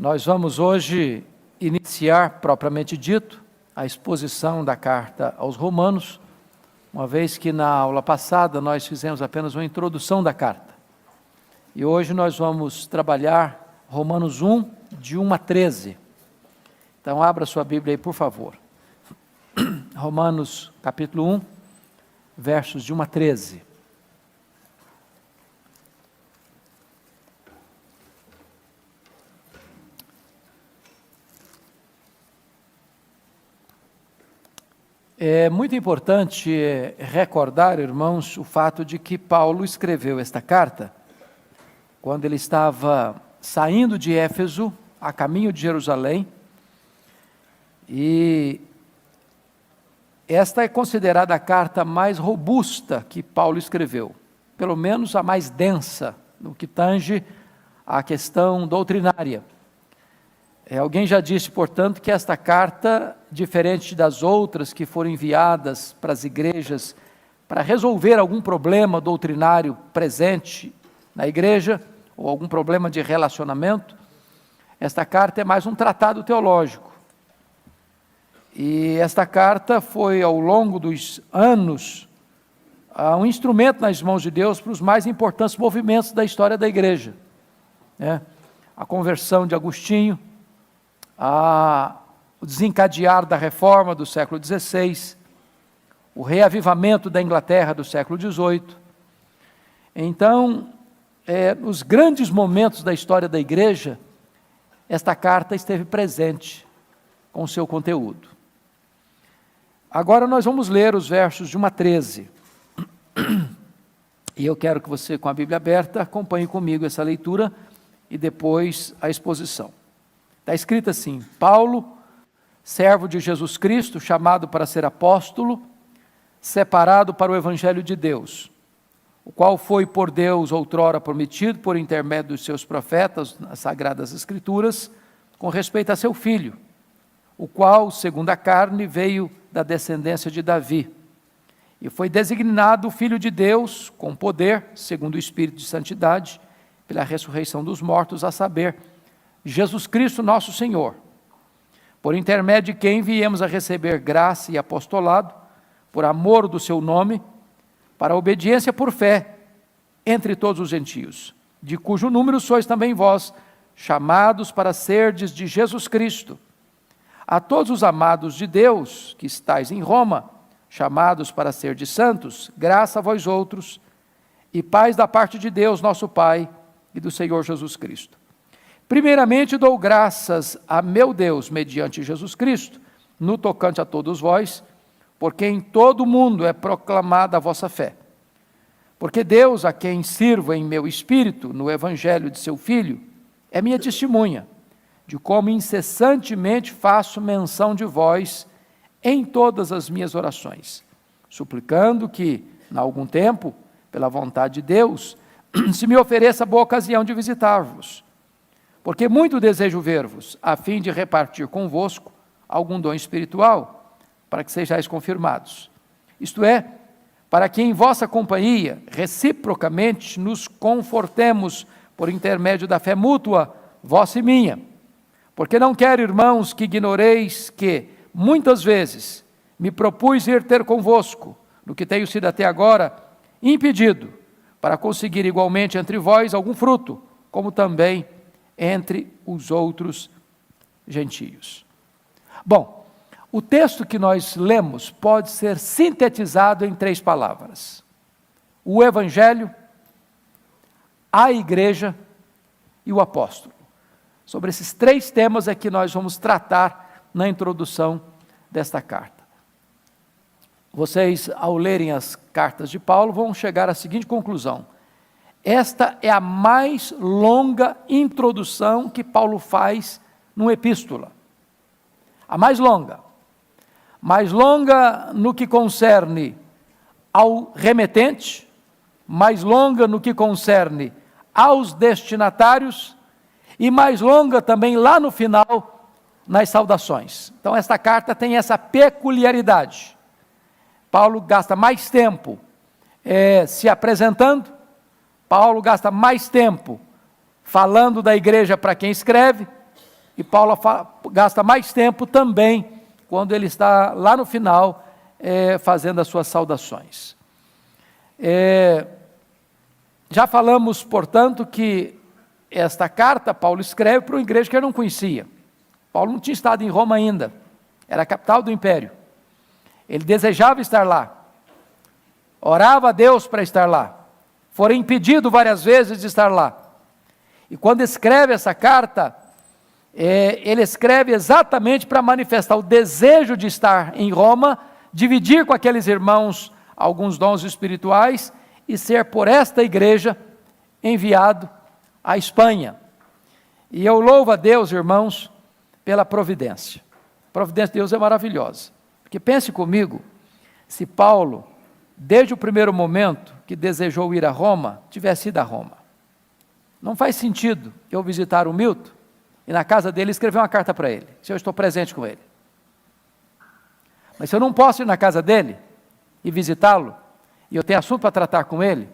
Nós vamos hoje iniciar, propriamente dito, a exposição da carta aos Romanos, uma vez que na aula passada nós fizemos apenas uma introdução da carta. E hoje nós vamos trabalhar Romanos 1, de 1 a 13. Então abra sua Bíblia aí, por favor. Romanos capítulo 1, versos de 1 a 13. É muito importante recordar, irmãos, o fato de que Paulo escreveu esta carta quando ele estava saindo de Éfeso, a caminho de Jerusalém, e esta é considerada a carta mais robusta que Paulo escreveu, pelo menos a mais densa, no que tange à questão doutrinária. Alguém já disse, portanto, que esta carta, diferente das outras que foram enviadas para as igrejas para resolver algum problema doutrinário presente na igreja, ou algum problema de relacionamento, esta carta é mais um tratado teológico. E esta carta foi, ao longo dos anos, um instrumento nas mãos de Deus para os mais importantes movimentos da história da igreja. A conversão de Agostinho, o desencadear da reforma do século XVI, o reavivamento da Inglaterra do século XVIII. Então, nos grandes momentos da história da igreja, esta carta esteve presente com o seu conteúdo. Agora nós vamos ler os versos de 1 a 13. E eu quero que você, com a Bíblia aberta, acompanhe comigo essa leitura e depois a exposição. Está escrito assim: Paulo, servo de Jesus Cristo, chamado para ser apóstolo, separado para o Evangelho de Deus, o qual foi por Deus outrora prometido por intermédio dos seus profetas nas Sagradas Escrituras, com respeito a seu Filho, o qual, segundo a carne, veio da descendência de Davi, e foi designado Filho de Deus, com poder, segundo o Espírito de Santidade, pela ressurreição dos mortos, a saber, Jesus Cristo nosso Senhor, por intermédio de quem viemos a receber graça e apostolado, por amor do seu nome, para a obediência por fé, entre todos os gentios, de cujo número sois também vós, chamados para serdes de Jesus Cristo. A todos os amados de Deus, que estáis em Roma, chamados para serdes santos, graça a vós outros, e paz da parte de Deus, nosso Pai, e do Senhor Jesus Cristo. Primeiramente dou graças a meu Deus, mediante Jesus Cristo, no tocante a todos vós, porque em todo o mundo é proclamada a vossa fé. Porque Deus, a quem sirvo em meu espírito, no evangelho de seu Filho, é minha testemunha, de como incessantemente faço menção de vós em todas as minhas orações, suplicando que, em algum tempo, pela vontade de Deus, se me ofereça boa ocasião de visitar-vos, porque muito desejo ver-vos, a fim de repartir convosco algum dom espiritual, para que sejais confirmados. Isto é, para que em vossa companhia, reciprocamente, nos confortemos por intermédio da fé mútua, vossa e minha. Porque não quero, irmãos, que ignoreis que, muitas vezes, me propus ir ter convosco, no que tenho sido até agora impedido, para conseguir igualmente entre vós algum fruto, como também entre os outros gentios. Bom, o texto que nós lemos pode ser sintetizado em 3 palavras: o Evangelho, a Igreja e o Apóstolo. Sobre esses 3 temas é que nós vamos tratar na introdução desta carta. Vocês, ao lerem as cartas de Paulo, vão chegar à seguinte conclusão: esta é a mais longa introdução que Paulo faz numa epístola. A mais longa no que concerne ao remetente, mais longa no que concerne aos destinatários e mais longa também lá no final, nas saudações. Então esta carta tem essa peculiaridade. Paulo gasta mais tempo se apresentando, Paulo gasta mais tempo falando da igreja para quem escreve, e Paulo gasta mais tempo também, quando ele está lá no final, fazendo as suas saudações. Já falamos, portanto, que esta carta Paulo escreve para uma igreja que ele não conhecia. Paulo não tinha estado em Roma ainda, era a capital do império. Ele desejava estar lá, orava a Deus para estar lá, fora impedido várias vezes de estar lá. E quando escreve essa carta, ele escreve exatamente para manifestar o desejo de estar em Roma, dividir com aqueles irmãos alguns dons espirituais e ser por esta igreja enviado à Espanha. E eu louvo a Deus, irmãos, pela providência. A providência de Deus é maravilhosa. Porque pense comigo, se Paulo, desde o primeiro momento que desejou ir a Roma, tivesse ido a Roma. Não faz sentido eu visitar o Milton e na casa dele escrever uma carta para ele, se eu estou presente com ele. Mas se eu não posso ir na casa dele e visitá-lo, e eu tenho assunto para tratar com ele,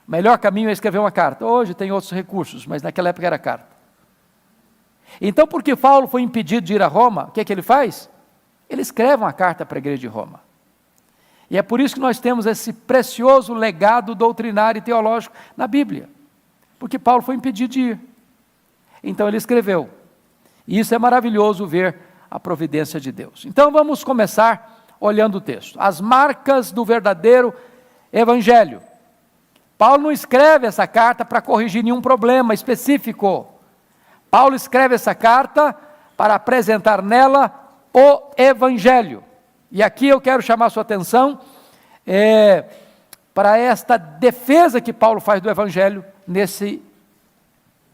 o melhor caminho é escrever uma carta. Hoje tem outros recursos, mas naquela época era carta. Então, porque Paulo foi impedido de ir a Roma, o que é que ele faz? Ele escreve uma carta para a igreja de Roma. E é por isso que nós temos esse precioso legado doutrinário e teológico na Bíblia. Porque Paulo foi impedido de ir. Então ele escreveu. E isso é maravilhoso ver a providência de Deus. Então vamos começar olhando o texto. As marcas do verdadeiro evangelho. Paulo não escreve essa carta para corrigir nenhum problema específico. Paulo escreve essa carta para apresentar nela o evangelho. E aqui eu quero chamar a sua atenção para esta defesa que Paulo faz do evangelho nesse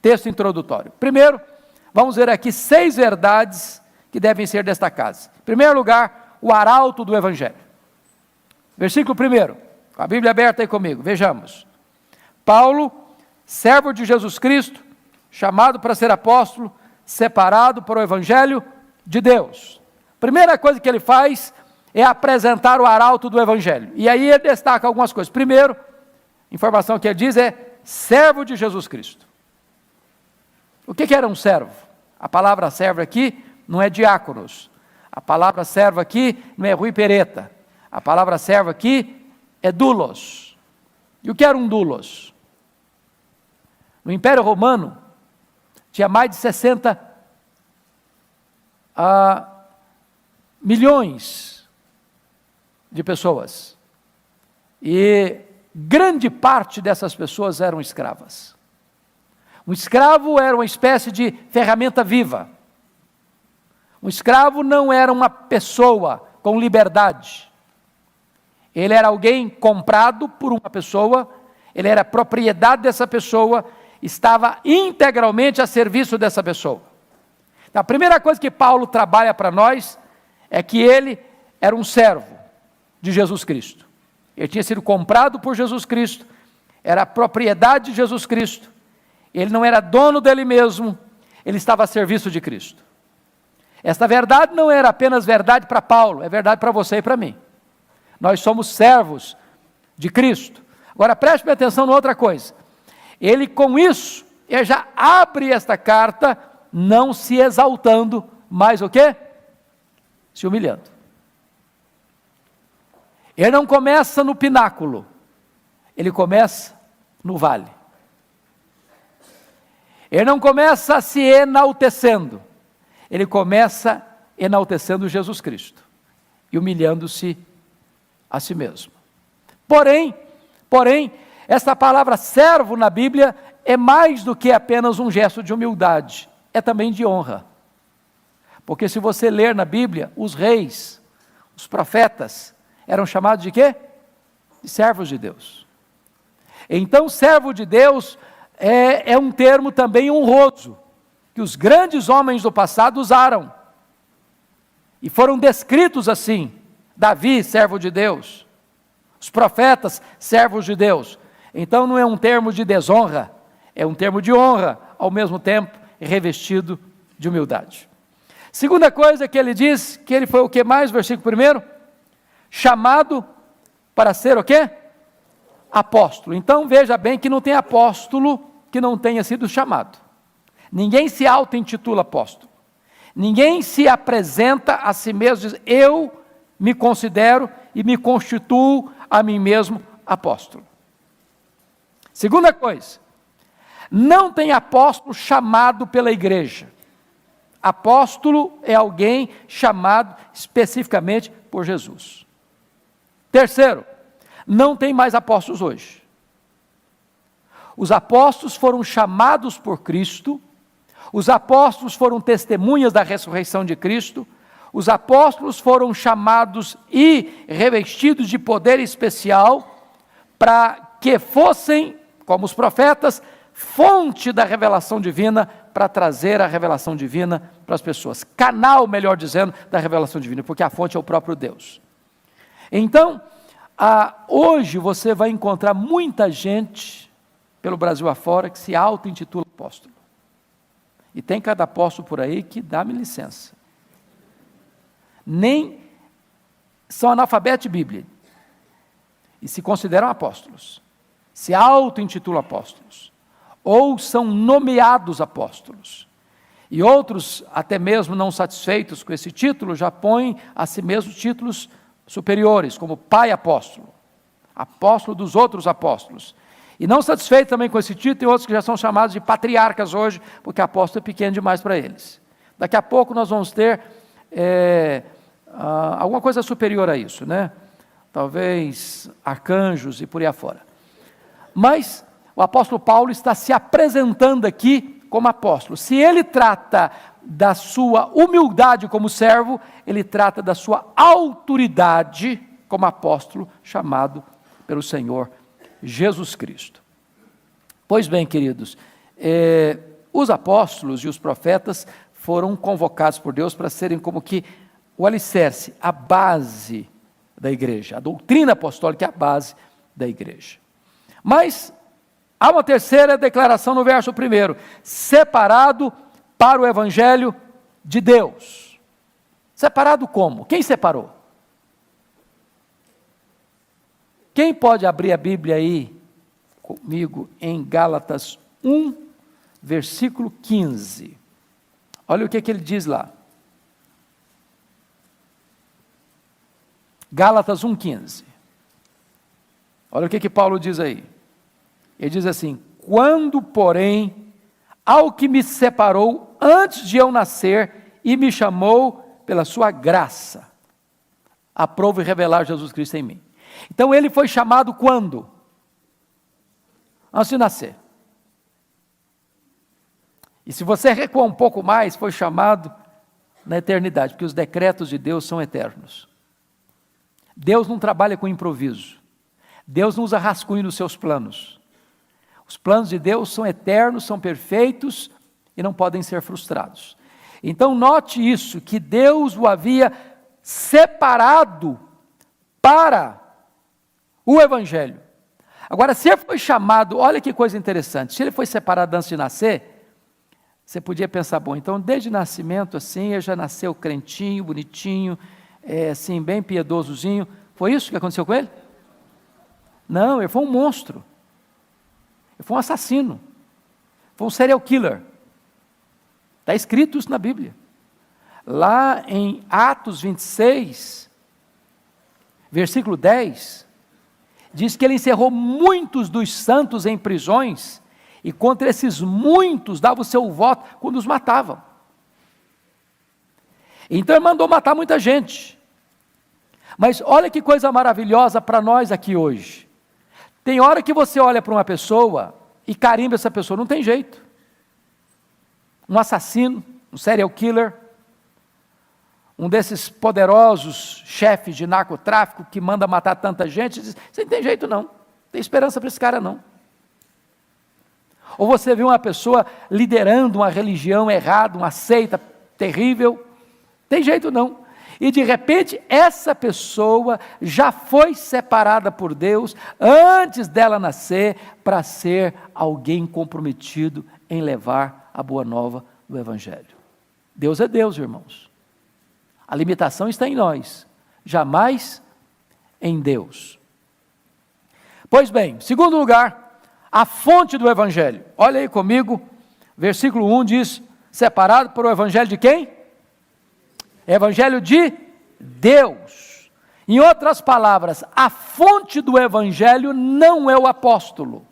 texto introdutório. Primeiro, vamos ver aqui 6 verdades que devem ser destacadas. Em primeiro lugar, o arauto do evangelho. Versículo 1, com a Bíblia aberta aí comigo, vejamos. Paulo, servo de Jesus Cristo, chamado para ser apóstolo, separado para o evangelho de Deus. Primeira coisa que ele faz é apresentar o arauto do evangelho. E aí ele destaca algumas coisas. Primeiro, a informação que ele diz é servo de Jesus Cristo. O que era um servo? A palavra servo aqui não é diáconos. A palavra servo aqui não é Rui Pereta. A palavra servo aqui é doulos. E o que era um doulos? No Império Romano, tinha mais de 60 milhões de pessoas. E grande parte dessas pessoas eram escravas. Um escravo era uma espécie de ferramenta viva. Um escravo não era uma pessoa com liberdade. Ele era alguém comprado por uma pessoa, ele era propriedade dessa pessoa, estava integralmente a serviço dessa pessoa. Então, a primeira coisa que Paulo trabalha para nós é que ele era um servo de Jesus Cristo. Ele tinha sido comprado por Jesus Cristo, era a propriedade de Jesus Cristo, ele não era dono dele mesmo, ele estava a serviço de Cristo. Esta verdade não era apenas verdade para Paulo, é verdade para você e para mim. Nós somos servos de Cristo. Agora preste atenção em outra coisa. Ele com isso, ele já abre esta carta, não se exaltando, mas o quê? Se humilhando. Ele não começa no pináculo, ele começa no vale. Ele não começa se enaltecendo, ele começa enaltecendo Jesus Cristo e humilhando-se a si mesmo. Porém, essa palavra servo na Bíblia é mais do que apenas um gesto de humildade, é também de honra. Porque se você ler na Bíblia, os reis, os profetas, eram chamados de quê? De servos de Deus. Então, servo de Deus é um termo também honroso, que os grandes homens do passado usaram. E foram descritos assim: Davi, servo de Deus. Os profetas, servos de Deus. Então não é um termo de desonra, é um termo de honra, ao mesmo tempo revestido de humildade. Segunda coisa que ele diz, que ele foi o que mais? Versículo 1, chamado para ser o quê? Apóstolo. Então veja bem que não tem apóstolo que não tenha sido chamado. Ninguém se auto-intitula apóstolo. Ninguém se apresenta a si mesmo e diz, eu me considero e me constituo a mim mesmo apóstolo. Segunda coisa, não tem apóstolo chamado pela igreja. Apóstolo é alguém chamado especificamente por Jesus. Terceiro, não tem mais apóstolos hoje. Os apóstolos foram chamados por Cristo, os apóstolos foram testemunhas da ressurreição de Cristo, os apóstolos foram chamados e revestidos de poder especial para que fossem, como os profetas, fonte da revelação divina para trazer a revelação divina para as pessoas. Canal, melhor dizendo, da revelação divina, porque a fonte é o próprio Deus. Então, hoje você vai encontrar muita gente pelo Brasil afora que se auto-intitula apóstolo. E tem cada apóstolo por aí que dá-me licença. Nem são analfabetos de Bíblia. E se consideram apóstolos. Se auto-intitulam apóstolos. Ou são nomeados apóstolos. E outros, até mesmo não satisfeitos com esse título, já põem a si mesmos títulos superiores, como pai apóstolo. Apóstolo dos outros apóstolos. E não satisfeito também com esse título, tem outros que já são chamados de patriarcas hoje, porque apóstolo é pequeno demais para eles. Daqui a pouco nós vamos ter alguma coisa superior a isso, né? Talvez arcanjos e por aí afora. Mas o apóstolo Paulo está se apresentando aqui como apóstolo. Se ele trata da sua humildade como servo, ele trata da sua autoridade como apóstolo chamado pelo Senhor Jesus Cristo. Pois bem, queridos, os apóstolos e os profetas foram convocados por Deus para serem como que o alicerce, a base da igreja. A doutrina apostólica é a base da igreja. Mas há uma terceira declaração no verso 1, separado para o evangelho de Deus. Separado como? Quem separou? Quem pode abrir a Bíblia aí comigo em Gálatas 1, versículo 15? Olha o que ele diz lá. Gálatas 1,15. Olha o que Paulo diz aí. Ele diz assim, quando, porém, ao que me separou antes de eu nascer e me chamou pela sua graça, aprove revelar Jesus Cristo em mim. Então ele foi chamado quando? Antes de nascer. E se você recuar um pouco mais, foi chamado na eternidade, porque os decretos de Deus são eternos. Deus não trabalha com improviso. Deus não usa rascunho nos seus planos. Os planos de Deus são eternos, são perfeitos e não podem ser frustrados. Então note isso, que Deus o havia separado para o evangelho. Agora, se ele foi chamado, olha que coisa interessante, se ele foi separado antes de nascer, você podia pensar, bom, então desde nascimento assim, ele já nasceu crentinho, bonitinho, assim, bem piedosozinho. Foi isso que aconteceu com ele? Não, ele foi um monstro. Ele foi um assassino. Foi um serial killer. Está escrito isso na Bíblia. Lá em Atos 26, versículo 10, diz que ele encerrou muitos dos santos em prisões, e contra esses muitos dava o seu voto quando os matavam. Então ele mandou matar muita gente. Mas olha que coisa maravilhosa para nós aqui hoje. Tem hora que você olha para uma pessoa e carimba essa pessoa, não tem jeito. Um assassino, um serial killer, um desses poderosos chefes de narcotráfico que manda matar tanta gente, diz, você não tem jeito não, tem esperança para esse cara não. Ou você vê uma pessoa liderando uma religião errada, uma seita terrível, tem jeito não. E de repente essa pessoa já foi separada por Deus antes dela nascer para ser alguém comprometido em levar a boa nova do Evangelho. Deus é Deus, irmãos. A limitação está em nós, jamais em Deus. Pois bem, segundo lugar, a fonte do Evangelho. Olha aí comigo, Versículo 1 diz, separado para o evangelho de quem? Evangelho de Deus. Em outras palavras, a fonte do evangelho não é o apóstolo.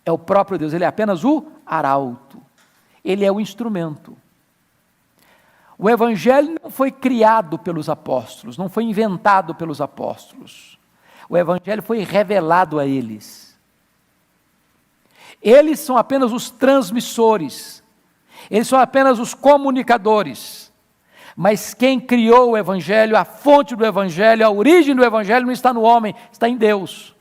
É o próprio Deus, ele é apenas o arauto. Ele é o instrumento. O evangelho não foi criado pelos apóstolos, não foi inventado pelos apóstolos. O evangelho foi revelado a eles. Eles são apenas os transmissores. Eles são apenas os comunicadores. Mas quem criou o evangelho, a fonte do evangelho, a origem do evangelho não está no homem, está em Deus.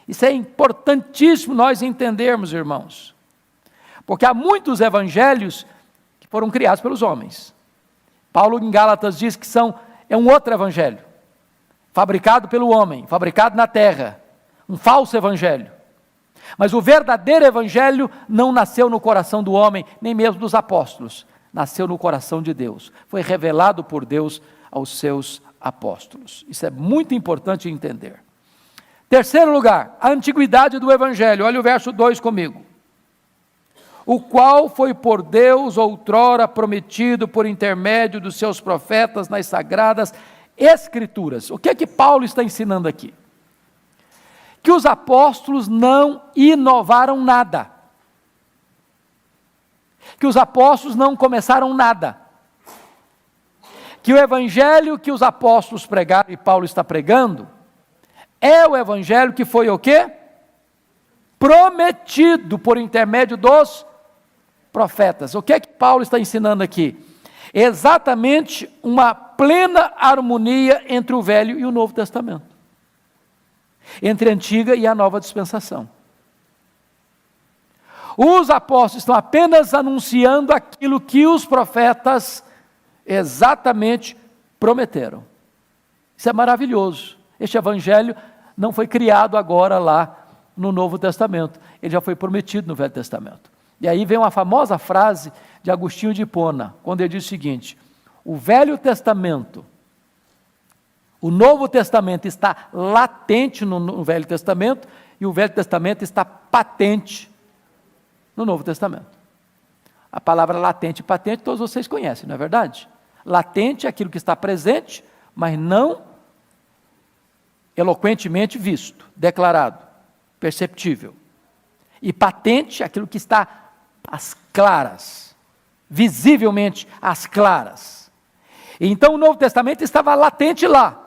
Isso é importantíssimo nós entendermos, irmãos. Porque há muitos evangelhos que foram criados pelos homens. Paulo em Gálatas diz que é um outro evangelho, fabricado pelo homem, fabricado na terra, um falso evangelho. Mas o verdadeiro evangelho não nasceu no coração do homem, nem mesmo dos apóstolos, nasceu no coração de Deus, foi revelado por Deus aos seus apóstolos. Isso é muito importante entender. Terceiro lugar, a antiguidade do evangelho, olha o verso 2 comigo. O qual foi por Deus outrora prometido por intermédio dos seus profetas nas sagradas Escrituras. O que é que Paulo está ensinando aqui? Que os apóstolos não inovaram nada. Que os apóstolos não começaram nada. Que o evangelho que os apóstolos pregaram e Paulo está pregando, é o evangelho que foi o quê? Prometido por intermédio dos profetas. O que é que Paulo está ensinando aqui? Exatamente uma plena harmonia entre o Velho e o Novo Testamento. Entre a antiga e a nova dispensação. Os apóstolos estão apenas anunciando aquilo que os profetas exatamente prometeram. Isso é maravilhoso. Este evangelho não foi criado agora lá no Novo Testamento. Ele já foi prometido no Velho Testamento. E aí vem uma famosa frase de Agostinho de Hipona, quando ele diz o seguinte: o Velho Testamento, o Novo Testamento está latente no Velho Testamento, e o Velho Testamento está patente no Novo Testamento. A palavra latente e patente todos vocês conhecem, não é verdade? Latente é aquilo que está presente, mas não eloquentemente visto, declarado, perceptível. E patente é aquilo que está às claras, visivelmente às claras. Então o Novo Testamento estava latente lá,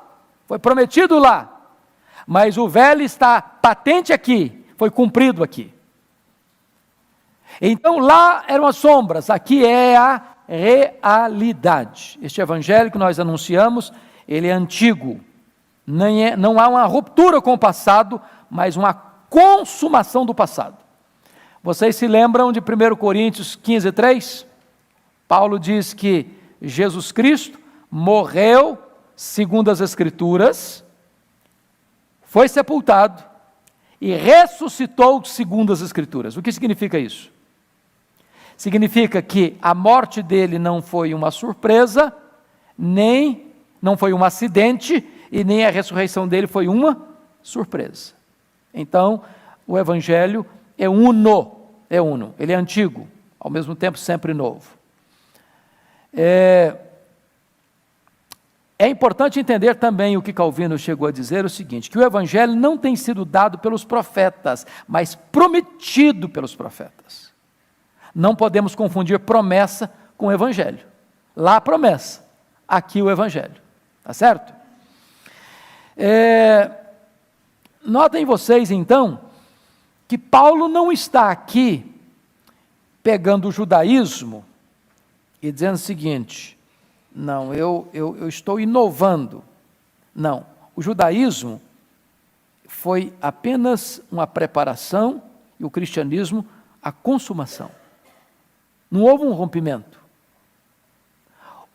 foi prometido lá, mas o Velho está patente aqui, foi cumprido aqui. Então lá eram as sombras, aqui é a realidade. Este evangelho que nós anunciamos, ele é antigo, não há uma ruptura com o passado, mas uma consumação do passado. Vocês se lembram de 1 Coríntios 15, 3? Paulo diz que Jesus Cristo morreu segundo as Escrituras, foi sepultado e ressuscitou segundo as Escrituras. O que significa isso? Significa que a morte dele não foi uma surpresa, nem não foi um acidente, e nem a ressurreição dele foi uma surpresa. Então, o Evangelho é uno, ele é antigo, ao mesmo tempo sempre novo. É importante entender também o que Calvino chegou a dizer, o seguinte, que o Evangelho não tem sido dado pelos profetas, mas prometido pelos profetas. Não podemos confundir promessa com Evangelho. Lá a promessa, aqui o Evangelho, tá certo? Notem vocês então, que Paulo não está aqui pegando o judaísmo e dizendo o seguinte: não, eu estou inovando. Não, o judaísmo foi apenas uma preparação e o cristianismo a consumação. Não houve um rompimento.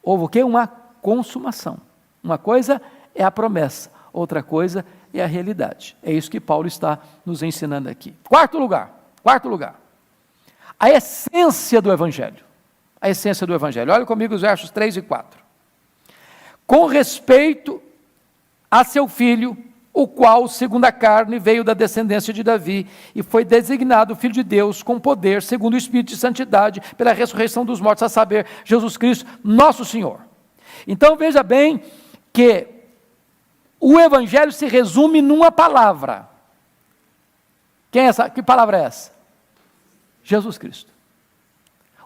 Houve o quê? Uma consumação. Uma coisa é a promessa, outra coisa é a realidade. É isso que Paulo está nos ensinando aqui. Quarto lugar. A essência do Evangelho. A essência do Evangelho. Olha comigo os versos 3 e 4. Com respeito a seu filho, o qual, segundo a carne, veio da descendência de Davi, e foi designado Filho de Deus com poder, segundo o Espírito de Santidade, pela ressurreição dos mortos, a saber, Jesus Cristo, nosso Senhor. Então veja bem que o Evangelho se resume numa palavra. Que palavra é essa? Jesus Cristo.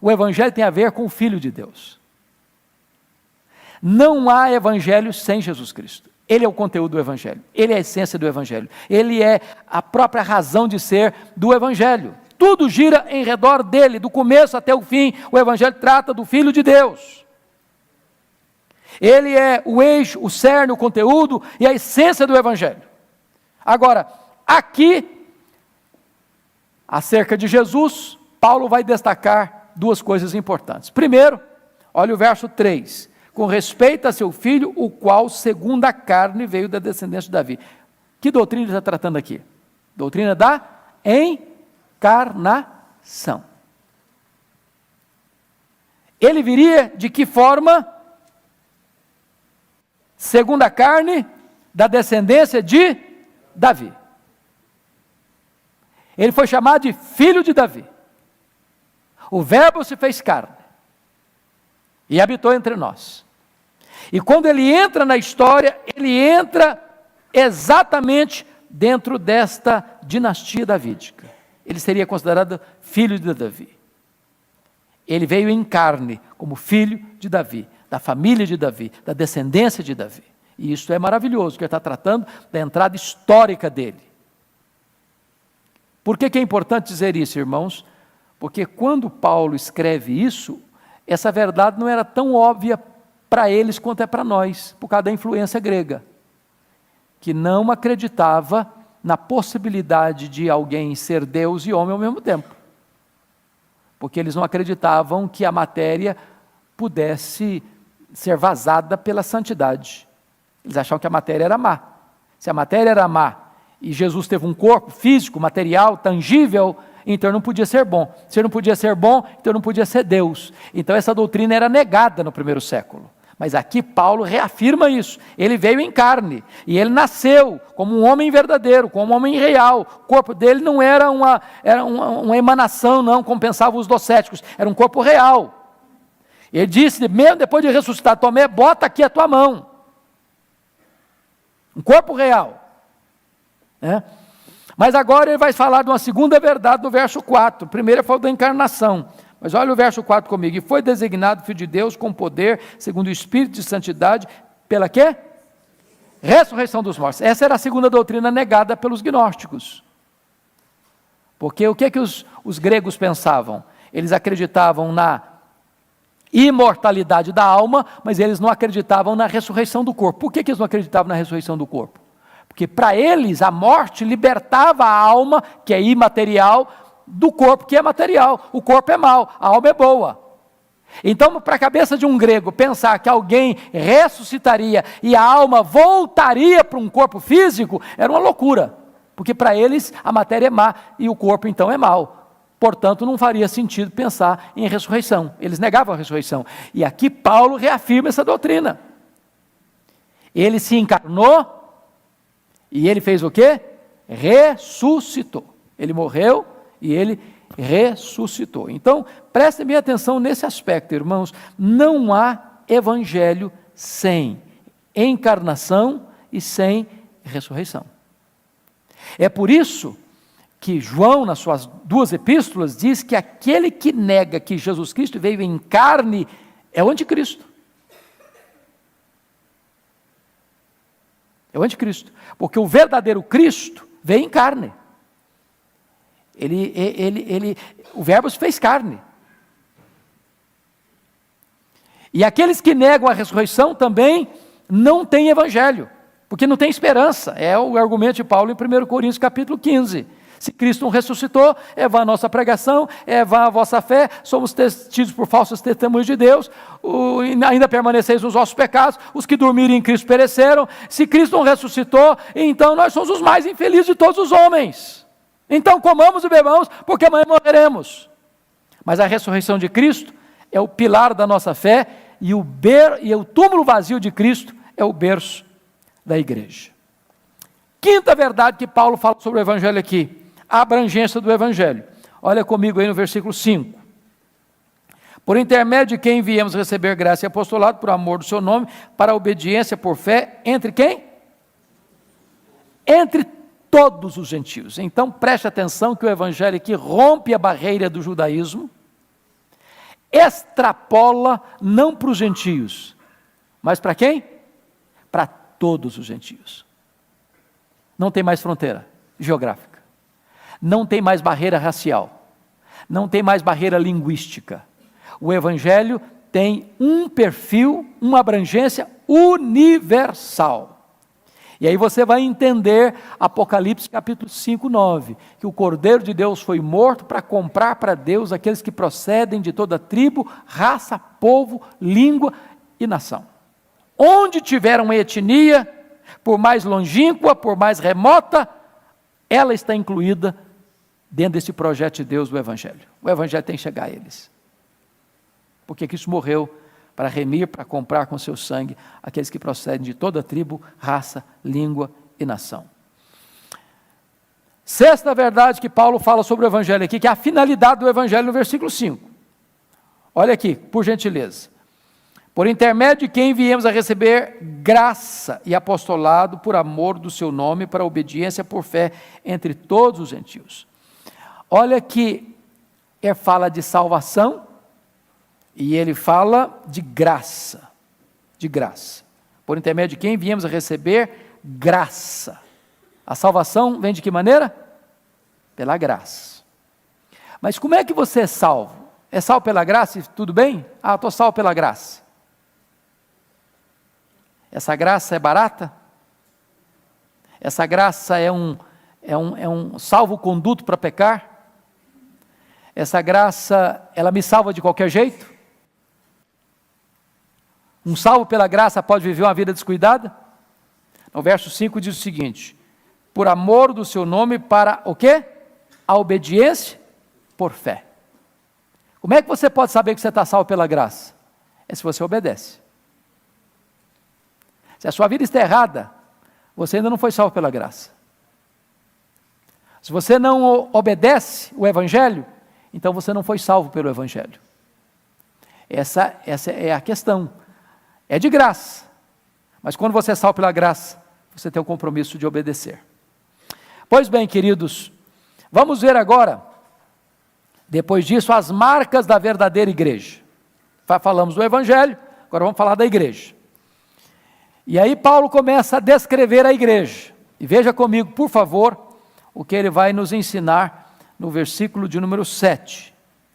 O Evangelho tem a ver com o Filho de Deus. Não há Evangelho sem Jesus Cristo. Ele é o conteúdo do Evangelho, ele é a essência do Evangelho, ele é a própria razão de ser do Evangelho. Tudo gira em redor dele, do começo até o fim. O Evangelho trata do Filho de Deus. Ele é o eixo, o cerne, o conteúdo e a essência do Evangelho. Agora, aqui, acerca de Jesus, Paulo vai destacar duas coisas importantes. Primeiro, olha o verso 3. Com respeito a seu filho, o qual, segundo a carne, veio da descendência de Davi. Que doutrina ele está tratando aqui? Doutrina da encarnação. Ele viria de que forma? Segundo a carne, da descendência de Davi. Ele foi chamado de filho de Davi. O verbo se fez carne e habitou entre nós. E quando ele entra na história, ele entra exatamente dentro desta dinastia davídica. Ele seria considerado filho de Davi. Ele veio em carne como filho de Davi, da família de Davi, da descendência de Davi. E isso é maravilhoso, porque ele está tratando da entrada histórica dele. Por que é importante dizer isso, irmãos? Porque quando Paulo escreve isso, essa verdade não era tão óbvia para eles quanto é para nós, por causa da influência grega, que não acreditava na possibilidade de alguém ser Deus e homem ao mesmo tempo. Porque eles não acreditavam que a matéria pudesse ser vazada pela santidade. Eles achavam que a matéria era má. Se a matéria era má e Jesus teve um corpo físico, material, tangível, então ele não podia ser bom. Se ele não podia ser bom, então ele não podia ser Deus. Então essa doutrina era negada no primeiro século. Mas aqui Paulo reafirma isso. Ele veio em carne e ele nasceu como um homem verdadeiro, como um homem real. O corpo dele não era uma emanação, não, como pensavam os docéticos. Era um corpo real. Ele disse, mesmo depois de ressuscitar, Tomé, bota aqui a tua mão. Um corpo real. Mas agora ele vai falar de uma segunda verdade no verso 4. Primeiro ele falou da encarnação. Mas olha o verso 4 comigo. E foi designado Filho de Deus com poder, segundo o Espírito de Santidade, pela quê? Ressurreição dos mortos. Essa era a segunda doutrina negada pelos gnósticos. Porque o que é que os gregos pensavam? Eles acreditavam na imortalidade da alma, mas eles não acreditavam na ressurreição do corpo. Por que eles não acreditavam na ressurreição do corpo? Porque para eles a morte libertava a alma, que é imaterial, do corpo que é material. O corpo é mau, a alma é boa. Então, para a cabeça de um grego, pensar que alguém ressuscitaria e a alma voltaria para um corpo físico, era uma loucura. Porque para eles a matéria é má e o corpo então é mau. Portanto, não faria sentido pensar em ressurreição. Eles negavam a ressurreição. E aqui Paulo reafirma essa doutrina. Ele se encarnou e ele fez o quê? Ressuscitou. Ele morreu e ele ressuscitou. Então, prestem bem atenção nesse aspecto, irmãos. Não há evangelho sem encarnação e sem ressurreição. É por isso que João, nas suas duas epístolas, diz que aquele que nega que Jesus Cristo veio em carne é o anticristo. É o anticristo. Porque o verdadeiro Cristo veio em carne. O verbo se fez carne. E aqueles que negam a ressurreição também não têm evangelho, porque não tem esperança. É o argumento de Paulo em 1 Coríntios capítulo 15. Se Cristo não ressuscitou, é vã a nossa pregação, é vã a vossa fé, somos tidos por falsos testemunhos de Deus, ainda permaneceis nos vossos pecados, os que dormiram em Cristo pereceram. Se Cristo não ressuscitou, então nós somos os mais infelizes de todos os homens. Então comamos e bebamos, porque amanhã morreremos. Mas a ressurreição de Cristo é o pilar da nossa fé, e o túmulo vazio de Cristo é o berço da igreja. Quinta verdade que Paulo fala sobre o Evangelho aqui, a abrangência do Evangelho. Olha comigo aí no versículo 5. Por intermédio de quem viemos receber graça e apostolado por amor do seu nome, para a obediência por fé, entre quem? Entre todos os gentios. Então preste atenção que o Evangelho aqui rompe a barreira do judaísmo, extrapola não para os gentios, mas para quem? Para todos os gentios. Não tem mais fronteira geográfica, não tem mais barreira racial, não tem mais barreira linguística. O Evangelho tem um perfil, uma abrangência universal. E aí você vai entender Apocalipse capítulo 5, 9, que o Cordeiro de Deus foi morto para comprar para Deus aqueles que procedem de toda tribo, raça, povo, língua e nação. Onde tiver uma etnia, por mais longínqua, por mais remota, ela está incluída dentro desse projeto de Deus do Evangelho. O Evangelho tem que chegar a eles. Porque Cristo morreu para remir, para comprar com seu sangue aqueles que procedem de toda tribo, raça, língua e nação. Sexta verdade que Paulo fala sobre o Evangelho aqui, que é a finalidade do Evangelho no versículo 5. Olha aqui, por gentileza. Por intermédio de quem viemos a receber graça e apostolado por amor do seu nome, para a obediência por fé entre todos os gentios. Olha que ele fala de salvação, e ele fala de graça, por intermédio de quem viemos a receber graça. A salvação vem de que maneira? Pela graça. Mas como é que você é salvo? É salvo pela graça e tudo bem? Ah, estou salvo pela graça. Essa graça é barata? Essa graça é um salvo-conduto para pecar? Essa graça, ela me salva de qualquer jeito? Um salvo pela graça pode viver uma vida descuidada? No verso 5 diz o seguinte: por amor do seu nome, para o quê? A obediência por fé. Como é que você pode saber que você está salvo pela graça? É se você obedece. Se a sua vida está errada, você ainda não foi salvo pela graça. Se você não obedece o Evangelho, então você não foi salvo pelo Evangelho. Essa é a questão. É de graça, mas quando você é salvo pela graça, você tem o compromisso de obedecer. Pois bem, queridos, vamos ver agora, depois disso, as marcas da verdadeira igreja. Falamos do Evangelho, agora vamos falar da igreja. E aí Paulo começa a descrever a igreja. E veja comigo, por favor, o que ele vai nos ensinar no versículo de número 7.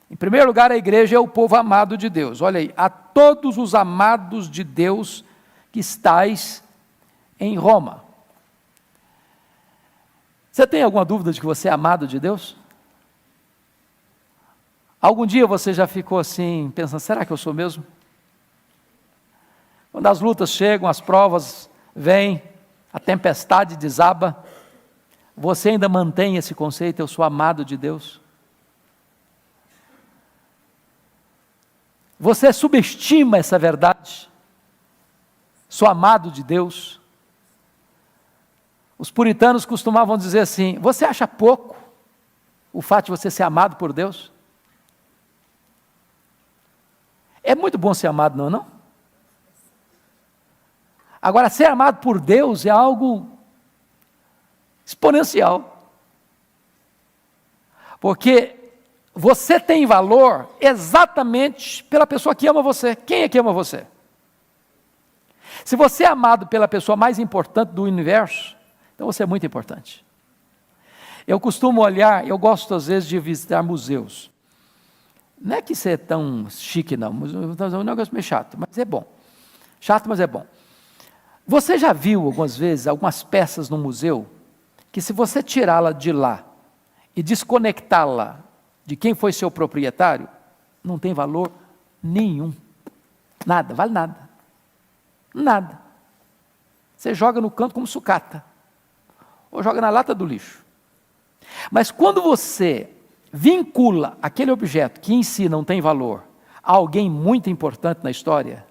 Em primeiro lugar, a igreja é o povo amado de Deus. Olha aí, a todos os amados de Deus que estáis em Roma. Você tem alguma dúvida de que você é amado de Deus? Algum dia você já ficou assim, pensando, será que eu sou mesmo? Quando as lutas chegam, as provas vêm, a tempestade desaba, você ainda mantém esse conceito, eu sou amado de Deus? Você subestima essa verdade? Sou amado de Deus? Os puritanos costumavam dizer assim, você acha pouco o fato de você ser amado por Deus? É muito bom ser amado, não é não? Agora, ser amado por Deus é algo exponencial. Porque você tem valor exatamente pela pessoa que ama você. Quem é que ama você? Se você é amado pela pessoa mais importante do universo, então você é muito importante. Eu costumo olhar, eu gosto às vezes de visitar museus. Não é que isso é tão chique não, é um negócio meio chato, mas é bom. Chato, mas é bom. Você já viu algumas vezes, algumas peças no museu, que se você tirá-la de lá e desconectá-la de quem foi seu proprietário, não tem valor nenhum. Nada, vale nada. Nada. Você joga no canto como sucata. Ou joga na lata do lixo. Mas quando você vincula aquele objeto que em si não tem valor a alguém muito importante na história,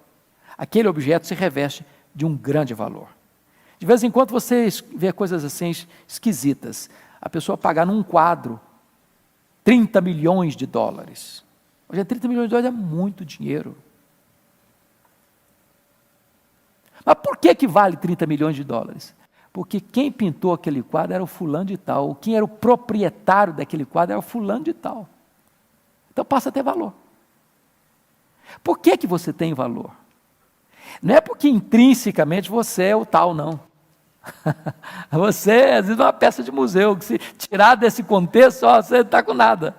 aquele objeto se reveste de um grande valor. De vez em quando você vê coisas assim esquisitas. A pessoa pagar num quadro 30 milhões de dólares. Hoje 30 milhões de dólares é muito dinheiro. Mas por que vale 30 milhões de dólares? Porque quem pintou aquele quadro era o fulano de tal. Quem era o proprietário daquele quadro era o fulano de tal. Então passa a ter valor. Por que você tem valor? Não é porque intrinsecamente você é o tal, não. Você, às vezes, é uma peça de museu, que se tirar desse contexto, você não está com nada.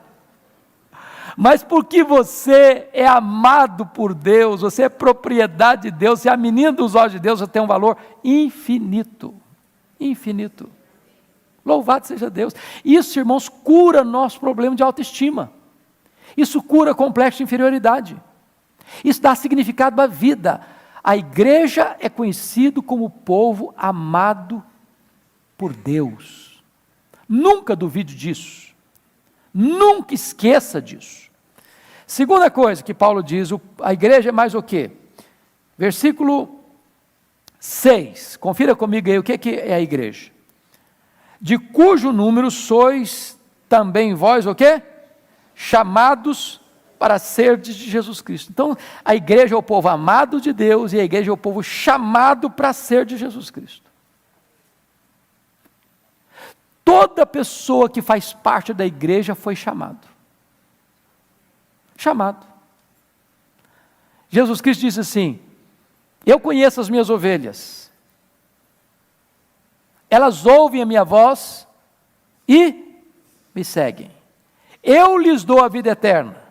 Mas porque você é amado por Deus, você é propriedade de Deus, você é a menina dos olhos de Deus, você tem um valor infinito. Infinito. Louvado seja Deus. Isso, irmãos, cura nosso problema de autoestima. Isso cura complexo de inferioridade. Isso dá significado à vida. A igreja é conhecido como o povo amado por Deus. Nunca duvide disso. Nunca esqueça disso. Segunda coisa que Paulo diz, a igreja é mais o quê? Versículo 6. Confira comigo aí o que é a igreja. De cujo número sois também vós o quê? Chamados para ser de Jesus Cristo. Então, a igreja é o povo amado de Deus e a igreja é o povo chamado para ser de Jesus Cristo. Toda pessoa que faz parte da igreja foi chamado. Chamado. Jesus Cristo disse assim: eu conheço as minhas ovelhas. Elas ouvem a minha voz e me seguem. Eu lhes dou a vida eterna.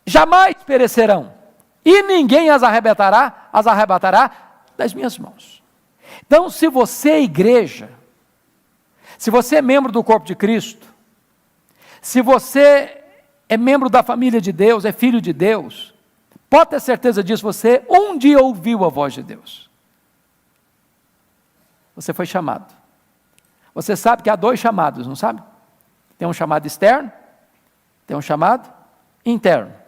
Jamais perecerão, e ninguém as arrebatará das minhas mãos. Então, se você é igreja, se você é membro do corpo de Cristo, se você é membro da família de Deus, é filho de Deus, pode ter certeza disso, você um dia ouviu a voz de Deus. Você foi chamado. Você sabe que há dois chamados, não sabe? Tem um chamado externo, tem um chamado interno.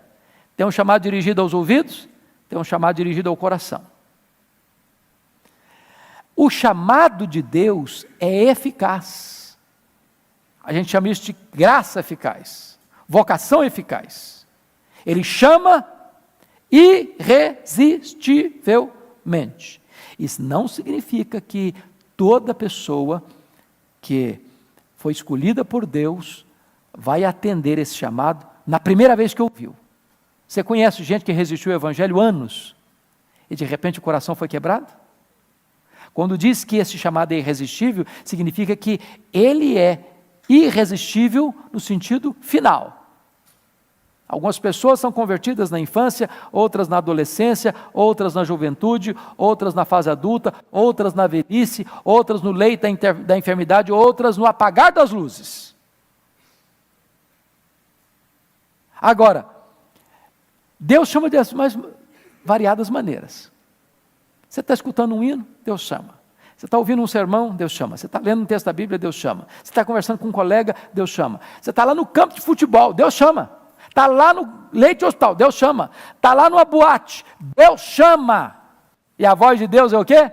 Tem um chamado dirigido aos ouvidos, tem um chamado dirigido ao coração. O chamado de Deus é eficaz. A gente chama isso de graça eficaz, vocação eficaz. Ele chama irresistivelmente. Isso não significa que toda pessoa que foi escolhida por Deus vai atender esse chamado na primeira vez que ouviu. Você conhece gente que resistiu ao evangelho anos e de repente o coração foi quebrado? Quando diz que esse chamado é irresistível, significa que ele é irresistível no sentido final. Algumas pessoas são convertidas na infância, outras na adolescência, outras na juventude, outras na fase adulta, outras na velhice, outras no leito da enfermidade, outras no apagar das luzes. Agora, Deus chama de mais variadas maneiras. Você está escutando um hino? Deus chama. Você está ouvindo um sermão? Deus chama. Você está lendo um texto da Bíblia? Deus chama. Você está conversando com um colega? Deus chama. Você está lá no campo de futebol? Deus chama. Está lá no leite de hospital? Deus chama. Está lá numa boate? Deus chama. E a voz de Deus é o quê?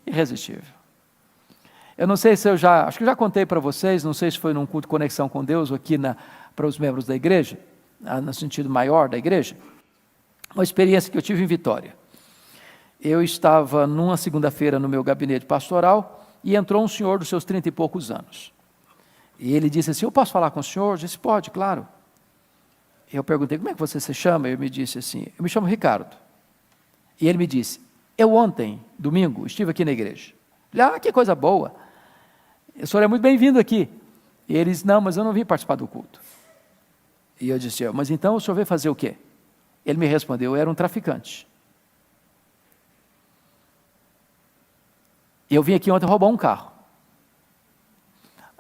Irresistível. Eu não sei se acho que eu já contei para vocês, não sei se foi num culto de conexão com Deus ou aqui para os membros da igreja, no sentido maior da igreja, uma experiência que eu tive em Vitória. Eu estava numa segunda-feira no meu gabinete pastoral e entrou um senhor dos seus 30 e poucos anos. E ele disse assim: eu posso falar com o senhor? Eu disse: pode, claro. Eu perguntei: como é que você se chama? Ele me disse assim: eu me chamo Ricardo. E ele me disse: eu ontem, domingo, estive aqui na igreja. Eu falei: que coisa boa. O senhor é muito bem-vindo aqui. E ele disse: não, mas eu não vim participar do culto. E eu disse: mas então o senhor veio fazer o quê? Ele me respondeu: eu era um traficante. Eu vim aqui ontem roubar um carro.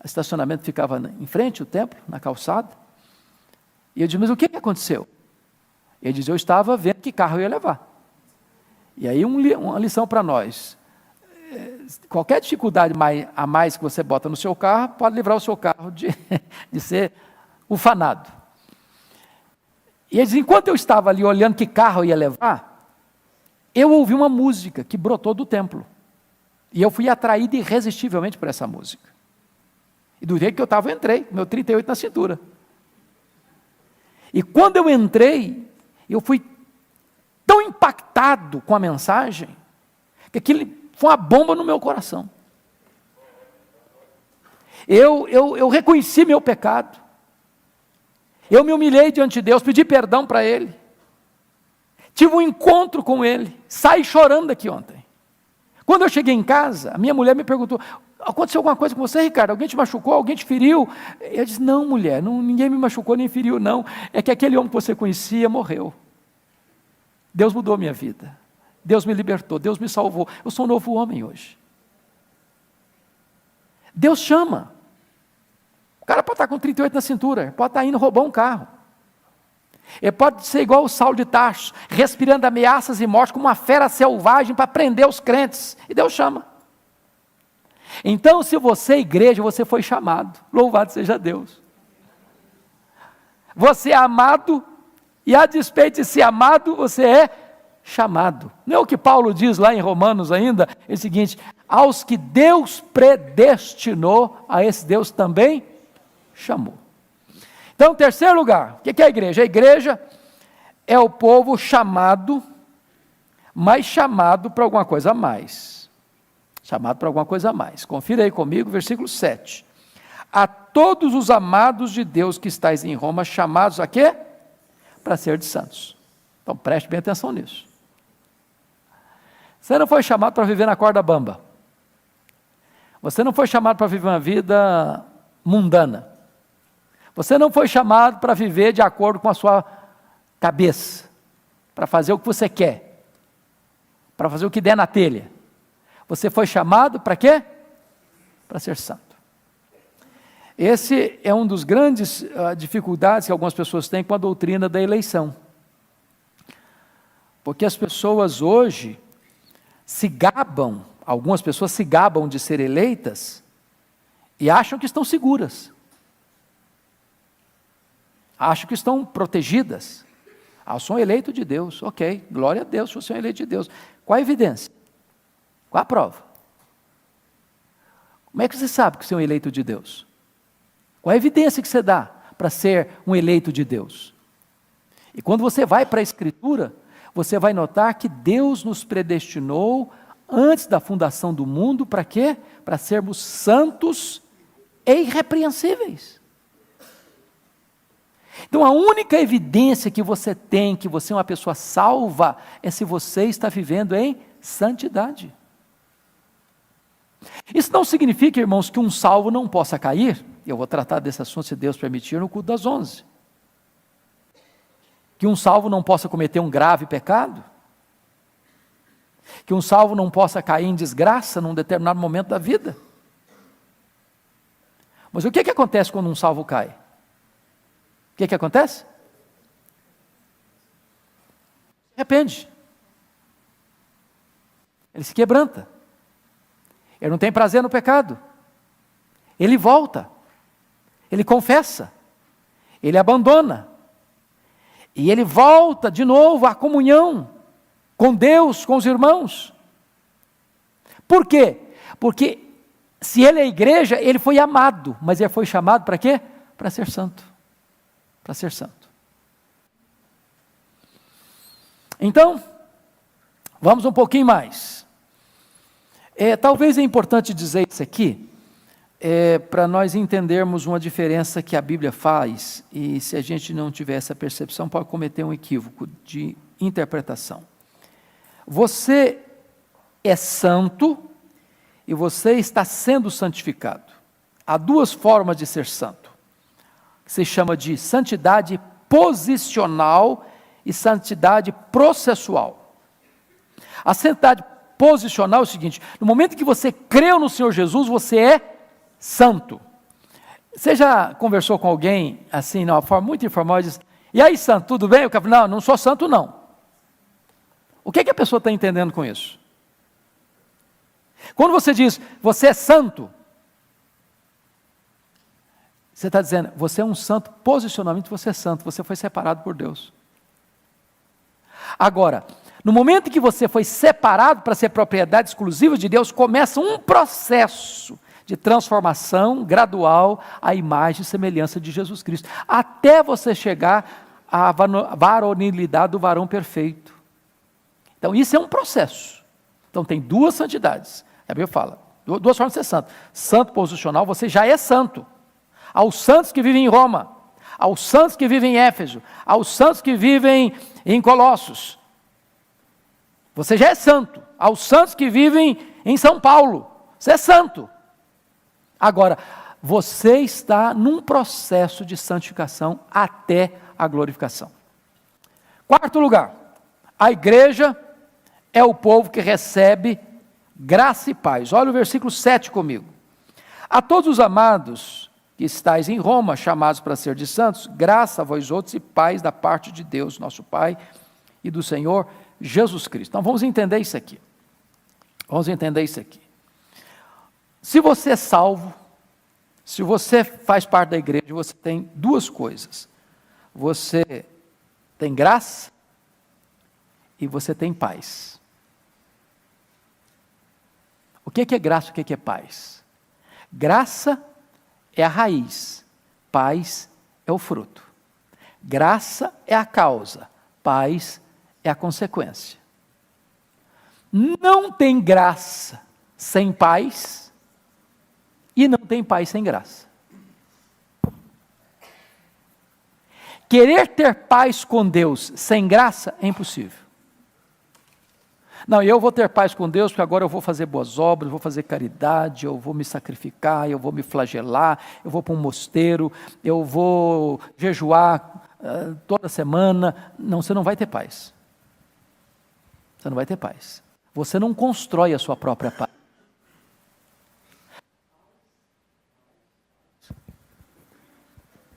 O estacionamento ficava em frente ao templo, na calçada. E eu disse: mas o que aconteceu? Ele disse: eu estava vendo que carro eu ia levar. E aí uma lição para nós: qualquer dificuldade a mais que você bota no seu carro, pode livrar o seu carro de ser ufanado. E ele diz: enquanto eu estava ali olhando que carro eu ia levar, eu ouvi uma música que brotou do templo. E eu fui atraído irresistivelmente por essa música. E do jeito que eu estava, eu entrei, meu 38 na cintura. E quando eu entrei, eu fui tão impactado com a mensagem, que aquilo foi uma bomba no meu coração. Eu reconheci meu pecado. Eu me humilhei diante de Deus, pedi perdão para Ele. Tive um encontro com Ele. Saí chorando daqui ontem. Quando eu cheguei em casa, a minha mulher me perguntou: aconteceu alguma coisa com você, Ricardo? Alguém te machucou? Alguém te feriu? Eu disse: não, mulher, ninguém me machucou nem feriu, não. É que aquele homem que você conhecia morreu. Deus mudou minha vida. Deus me libertou, Deus me salvou. Eu sou um novo homem hoje. Deus chama. O cara pode estar com 38 na cintura, pode estar indo roubar um carro. Ele pode ser igual o Saulo de Tarso, respirando ameaças e morte como uma fera selvagem para prender os crentes. E Deus chama. Então, se você é igreja, você foi chamado. Louvado seja Deus. Você é amado, e a despeito de ser amado, você é chamado. Não é o que Paulo diz lá em Romanos ainda? É o seguinte: aos que Deus predestinou, a esse Deus também chamou. Então, terceiro lugar, o que é a igreja? A igreja é o povo chamado, mas chamado para alguma coisa a mais. Chamado para alguma coisa a mais. Confira aí comigo, versículo 7. A todos os amados de Deus que estáis em Roma, chamados a quê? Para ser de santos. Então, preste bem atenção nisso. Você não foi chamado para viver na corda bamba. Você não foi chamado para viver uma vida mundana. Você não foi chamado para viver de acordo com a sua cabeça, para fazer o que você quer, para fazer o que der na telha. Você foi chamado para quê? Para ser santo. Esse é um dos grandes dificuldades que algumas pessoas têm com a doutrina da eleição. Porque as pessoas hoje se gabam, algumas pessoas se gabam de ser eleitas e acham que estão seguras. Acham que estão protegidas. Eu sou um eleito de Deus. Ok, glória a Deus, você é um eleito de Deus. Qual a evidência? Qual a prova? Como é que você sabe que você é um eleito de Deus? Qual a evidência que você dá para ser um eleito de Deus? E quando você vai para a Escritura, você vai notar que Deus nos predestinou antes da fundação do mundo para quê? Para sermos santos e irrepreensíveis. Então a única evidência que você tem que você é uma pessoa salva é se você está vivendo em santidade. Isso não significa, irmãos, que um salvo não possa cair. Eu vou tratar desse assunto, se Deus permitir, no culto das 11. Que um salvo não possa cometer um grave pecado. Que um salvo não possa cair em desgraça num determinado momento da vida. Mas o que acontece quando um salvo cai? O que acontece? Arrepende. Ele se quebranta. Ele não tem prazer no pecado. Ele volta. Ele confessa. Ele abandona. E ele volta de novo à comunhão com Deus, com os irmãos. Por quê? Porque se ele é igreja, ele foi amado, mas ele foi chamado para quê? Para ser santo. Para ser santo. Então, vamos um pouquinho mais. Talvez é importante dizer isso aqui, para nós entendermos uma diferença que a Bíblia faz, e se a gente não tiver essa percepção, pode cometer um equívoco de interpretação. Você é santo e você está sendo santificado. Há duas formas de ser santo, que se chama de santidade posicional e santidade processual. A santidade posicional é o seguinte: no momento que você creu no Senhor Jesus, você é santo. Você já conversou com alguém assim, de uma forma muito informal, e diz: e aí, santo, tudo bem? O cara fala: não sou santo não. O que a pessoa está entendendo com isso? Quando você diz, você é santo, você está dizendo, você é um santo, posicionalmente você é santo, você foi separado por Deus. Agora, No momento em que você foi separado para ser propriedade exclusiva de Deus, começa um processo de transformação gradual à imagem e semelhança de Jesus Cristo, até você chegar à varonilidade do varão perfeito. Então isso é um processo. Então tem duas santidades. A Bíblia fala, duas formas de ser santo. Santo posicional, você já é santo. Aos santos que vivem em Roma, aos santos que vivem em Éfeso, aos santos que vivem em Colossos, você já é santo. Aos santos que vivem em São Paulo, você é santo. Agora, você está num processo de santificação até a glorificação. Quarto lugar, a igreja é o povo que recebe graça e paz. Olha o versículo 7 comigo. A todos os amados que estáis em Roma, chamados para ser de santos, graça a vós outros e paz da parte de Deus, nosso Pai, e do Senhor Jesus Cristo. Então vamos entender isso aqui. Vamos entender isso aqui. Se você é salvo, se você faz parte da igreja, você tem duas coisas. Você tem graça e você tem paz. O que é graça, o que é paz? Graça é a raiz, paz é o fruto. Graça é a causa, paz é a consequência. Não tem graça sem paz e não tem paz sem graça. Querer ter paz com Deus sem graça é impossível. Não, eu vou ter paz com Deus porque agora eu vou fazer boas obras, eu vou fazer caridade, eu vou me sacrificar, eu vou me flagelar, eu vou para um mosteiro, eu vou jejuar toda semana. Não, você não vai ter paz. Você não vai ter paz. Você não constrói a sua própria paz.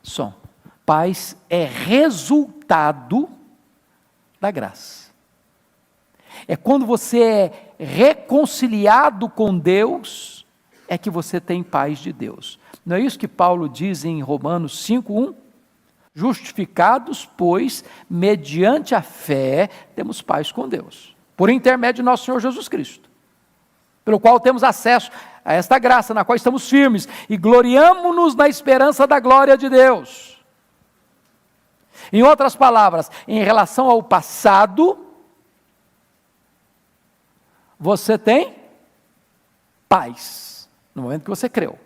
Som. Paz é resultado da graça. É quando você é reconciliado com Deus, é que você tem paz de Deus. Não é isso que Paulo diz em Romanos 5:1? Justificados, pois, mediante a fé, temos paz com Deus, por intermédio de nosso Senhor Jesus Cristo, pelo qual temos acesso a esta graça, na qual estamos firmes, e gloriamo-nos na esperança da glória de Deus. Em outras palavras, em relação ao passado, você tem paz, no momento que você creu.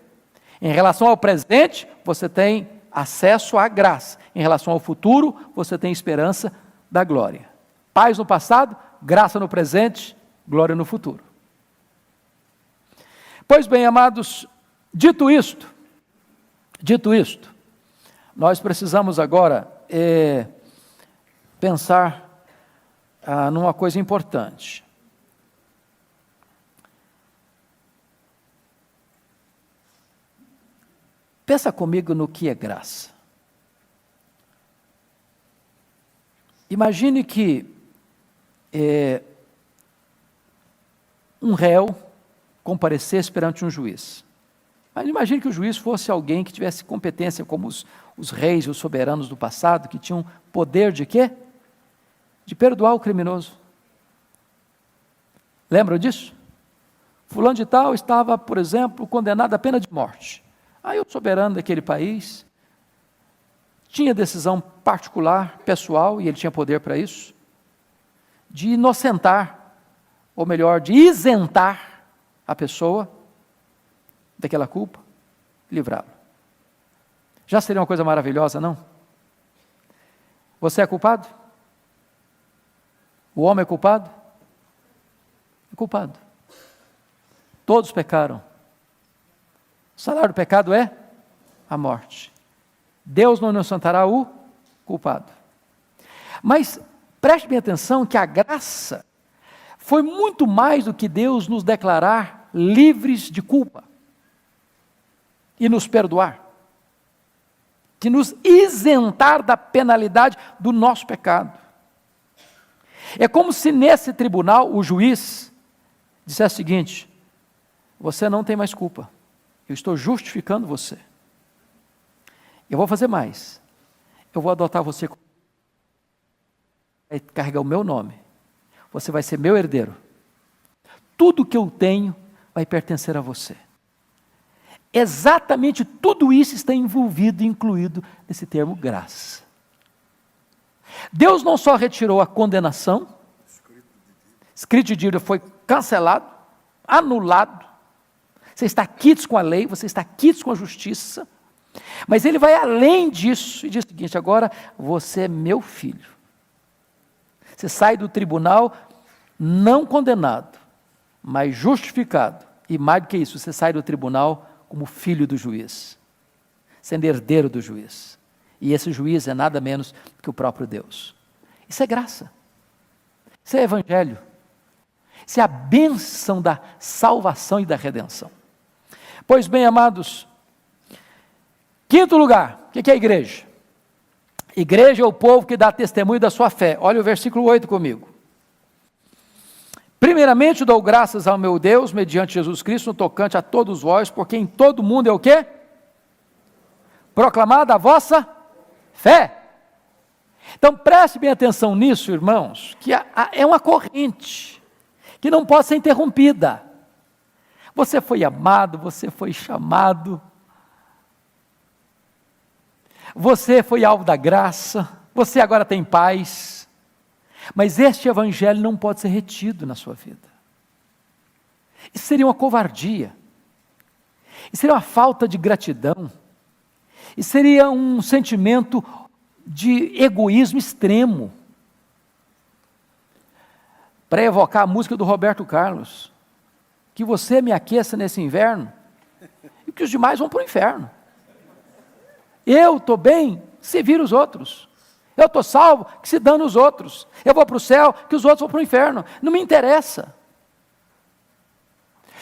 Em relação ao presente, você tem acesso à graça. Em relação ao futuro, você tem esperança da glória. Paz no passado, graça no presente, glória no futuro. Pois bem, amados, dito isto, nós precisamos agora pensar numa coisa importante. Pensa comigo no que é graça. Imagine que um réu comparecesse perante um juiz. Mas imagine que o juiz fosse alguém que tivesse competência, como os reis e os soberanos do passado, que tinham poder de quê? De perdoar o criminoso. Lembram disso? Fulano de tal estava, por exemplo, condenado à pena de morte. Aí o soberano daquele país tinha decisão particular, pessoal, e ele tinha poder para isso, de inocentar, ou melhor, de isentar a pessoa daquela culpa, livrá-lo. Já seria uma coisa maravilhosa, não? Você é culpado? O homem é culpado? É culpado. Todos pecaram. O salário do pecado é a morte. Deus não inocentará o culpado. Mas preste bem atenção que a graça foi muito mais do que Deus nos declarar livres de culpa e nos perdoar, de nos isentar da penalidade do nosso pecado. É como se nesse tribunal o juiz dissesse o seguinte: você não tem mais culpa, eu estou justificando você. Eu vou fazer mais, eu vou adotar você, vai carregar o meu nome. você vai ser meu herdeiro. Tudo que eu tenho vai pertencer a você. Exatamente tudo isso está envolvido e incluído nesse termo graça. Deus não só retirou a condenação, escrito de dívida foi cancelado, anulado, você está quites com a lei, você está quites com a justiça, mas Ele vai além disso e diz o seguinte: agora você é meu filho. Você sai do tribunal não condenado, mas justificado, e mais do que isso, você sai do tribunal como filho do juiz, sendo herdeiro do juiz, e esse juiz é nada menos que o próprio Deus. Isso é graça, isso é evangelho, isso é a bênção da salvação e da redenção. Pois bem, amados, quinto lugar, o que é a igreja? Igreja é o povo que dá testemunho da sua fé. Olha o versículo 8 comigo. Primeiramente dou graças ao meu Deus, mediante Jesus Cristo, no tocante a todos vós, porque em todo mundo é o quê? Proclamada a vossa fé. Então preste bem atenção nisso, irmãos, que é uma corrente, que não pode ser interrompida. Você foi amado, você foi chamado, você foi alvo da graça, você agora tem paz, mas este evangelho não pode ser retido na sua vida. Isso seria uma covardia, isso seria uma falta de gratidão, isso seria um sentimento de egoísmo extremo. Para evocar a música do Roberto Carlos, que você me aqueça nesse inverno, e que os demais vão para o inferno. Eu estou bem, se vira os outros. Eu estou salvo, que se dane os outros. Eu vou para o céu, que os outros vão para o inferno. Não me interessa.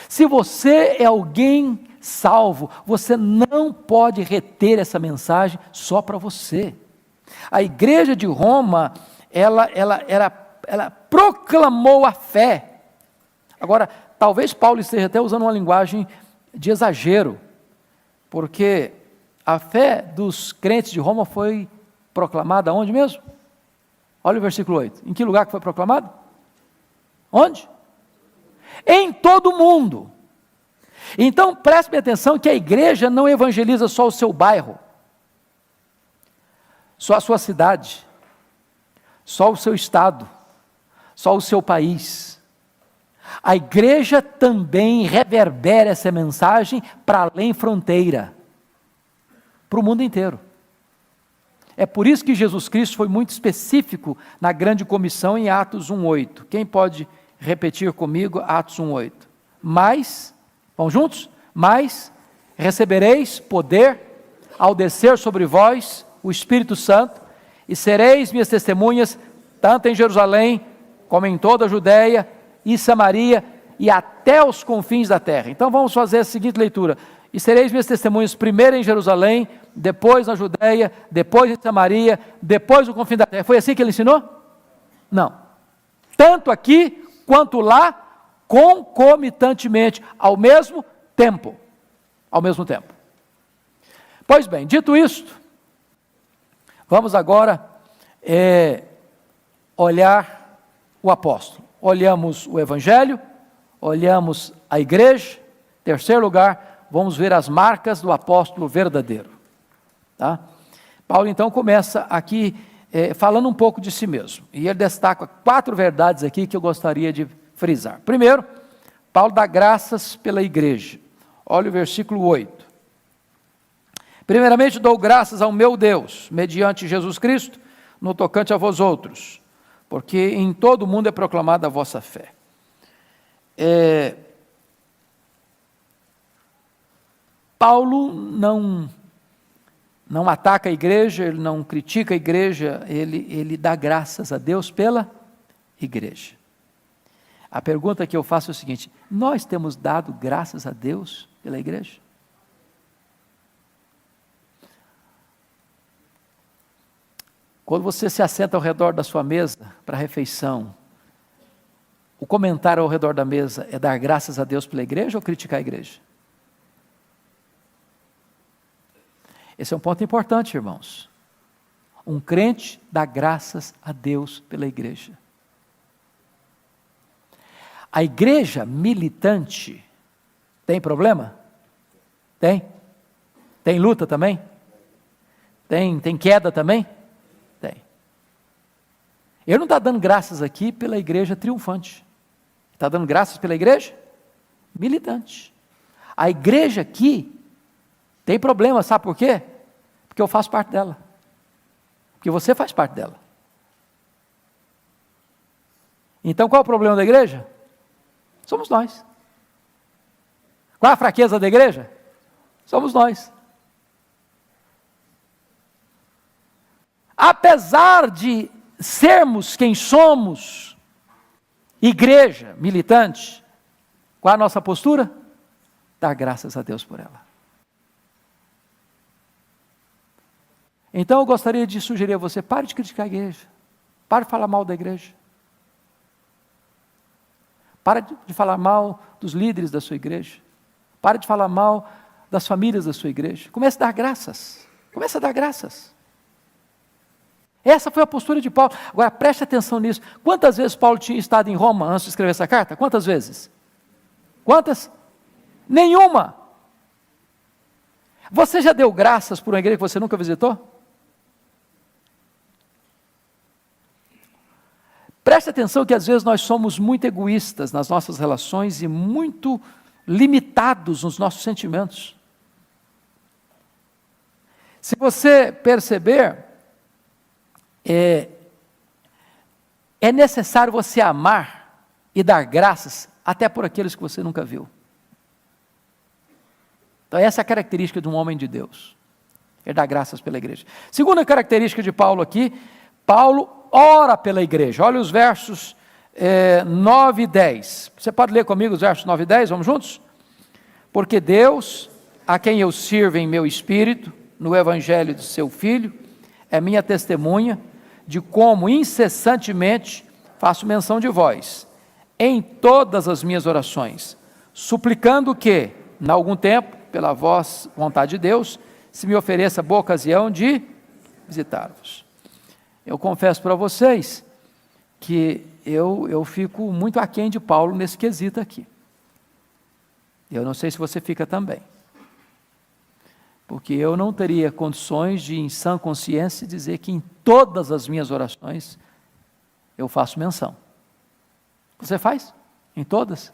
Se você é alguém salvo, você não pode reter essa mensagem só para você. A igreja de Roma, ela proclamou a fé. Agora, talvez Paulo esteja até usando uma linguagem de exagero, porque a fé dos crentes de Roma foi proclamada onde mesmo? Olha o versículo 8. Em que lugar que foi proclamado? Onde? Em todo o mundo. Então preste atenção que a igreja não evangeliza só o seu bairro, só a sua cidade, só o seu estado, só o seu país. A igreja também reverbera essa mensagem para além fronteira, para o mundo inteiro. É por isso que Jesus Cristo foi muito específico na grande comissão em Atos 1:8. Quem pode repetir comigo Atos 1:8? Mas, vamos juntos? Mas recebereis poder ao descer sobre vós o Espírito Santo, e sereis minhas testemunhas, tanto em Jerusalém, como em toda a Judéia e Samaria, e até os confins da terra. Então vamos fazer a seguinte leitura: e sereis minhas testemunhas primeiro em Jerusalém, depois na Judéia, depois em Samaria, depois no confim da terra. Foi assim que ele ensinou? Não. Tanto aqui quanto lá, concomitantemente, ao mesmo tempo. Ao mesmo tempo. Pois bem, dito isto, vamos agora olhar o apóstolo. Olhamos o evangelho, olhamos a igreja. Terceiro lugar, vamos ver as marcas do apóstolo verdadeiro. Tá? Paulo então começa aqui falando um pouco de si mesmo, e ele destaca 4 verdades aqui que eu gostaria de frisar. Primeiro, Paulo dá graças pela igreja. Olha o versículo 8. Primeiramente dou graças ao meu Deus, mediante Jesus Cristo, no tocante a vós outros, porque em todo o mundo é proclamada a vossa fé. Paulo não ataca a igreja, ele não critica a igreja, ele dá graças a Deus pela igreja. A pergunta que eu faço é o seguinte: nós temos dado graças a Deus pela igreja? Quando você se assenta ao redor da sua mesa para a refeição, o comentário ao redor da mesa é dar graças a Deus pela igreja ou criticar a igreja? Esse é um ponto importante, irmãos. Um crente dá graças a Deus pela igreja. A igreja militante tem problema? Tem. Tem luta também? Tem queda também? Tem. Ele não está dando graças aqui pela igreja triunfante. Está dando graças pela igreja militante. A igreja aqui tem problema, sabe por quê? Porque eu faço parte dela. Porque você faz parte dela. Então qual é o problema da igreja? Somos nós. Qual é a fraqueza da igreja? Somos nós. Apesar de sermos quem somos, igreja militante, qual é a nossa postura? Dar graças a Deus por ela. Então eu gostaria de sugerir a você, pare de criticar a igreja, pare de falar mal da igreja, pare de falar mal dos líderes da sua igreja, pare de falar mal das famílias da sua igreja, comece a dar graças, comece a dar graças. Essa foi a postura de Paulo. Agora preste atenção nisso, quantas vezes Paulo tinha estado em Roma antes de escrever essa carta? Quantas vezes? Quantas? Nenhuma. Você já deu graças por uma igreja que você nunca visitou? Preste atenção que às vezes nós somos muito egoístas nas nossas relações e muito limitados nos nossos sentimentos. Se você perceber, é necessário você amar e dar graças até por aqueles que você nunca viu. Então essa é a característica de um homem de Deus. Ele dá graças pela igreja. Segunda característica de Paulo aqui, Paulo ora pela igreja. Olha os versos 9 e 10. Você pode ler comigo os versos 9 e 10, vamos juntos? Porque Deus, a quem eu sirvo em meu espírito, no evangelho de seu Filho, é minha testemunha de como incessantemente faço menção de vós, em todas as minhas orações, suplicando que, em algum tempo, pela vontade de Deus, se me ofereça boa ocasião de visitar-vos. Eu confesso para vocês que eu fico muito aquém de Paulo nesse quesito aqui. Eu não sei se você fica também. Porque eu não teria condições de, em sã consciência, dizer que em todas as minhas orações eu faço menção. Você faz? Em todas?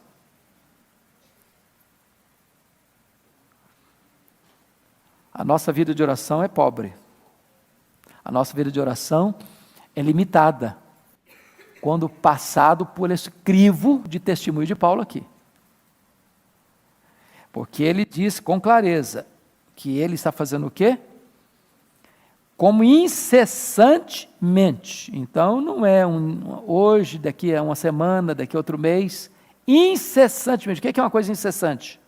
A nossa vida de oração é pobre. A nossa vida de oração é limitada, quando passado por esse crivo de testemunho de Paulo aqui. Porque ele diz com clareza que ele está fazendo o quê? Como incessantemente. Então não é hoje, daqui a uma semana, daqui a outro mês. Incessantemente. O que é uma coisa incessante?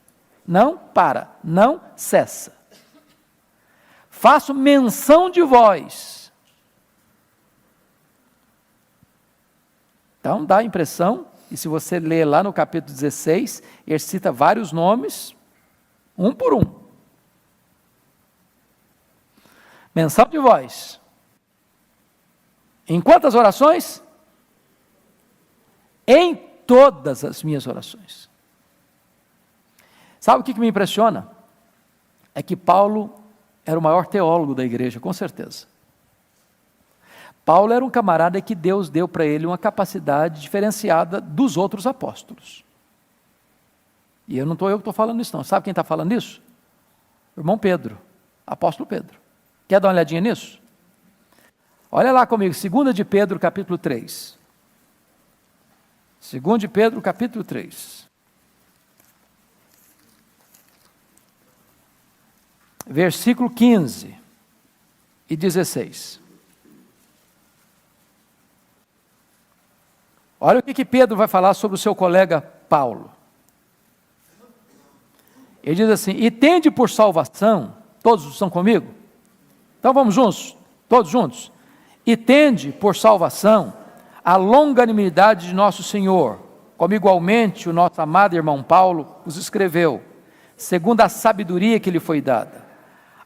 Não para, não cessa. Faço menção de vós. Então dá a impressão, e se você ler lá no capítulo 16, ele cita vários nomes, um por um. Menção de vós. Em quantas orações? Em todas as minhas orações. Sabe o que me impressiona? É que Paulo era o maior teólogo da igreja, com certeza. Paulo era um camarada que Deus deu para ele uma capacidade diferenciada dos outros apóstolos. E não estou eu que estou falando isso não. Sabe quem está falando isso? O irmão Pedro, apóstolo Pedro. Quer dar uma olhadinha nisso? Olha lá comigo, 2 de Pedro, capítulo 3. 2 de Pedro, capítulo 3. Versículo 15 e 16. Olha o que Pedro vai falar sobre o seu colega Paulo. Ele diz assim: e tende por salvação, todos estão comigo? Então vamos juntos, todos juntos. E tende por salvação a longanimidade de nosso Senhor, como igualmente o nosso amado irmão Paulo os escreveu, segundo a sabedoria que lhe foi dada.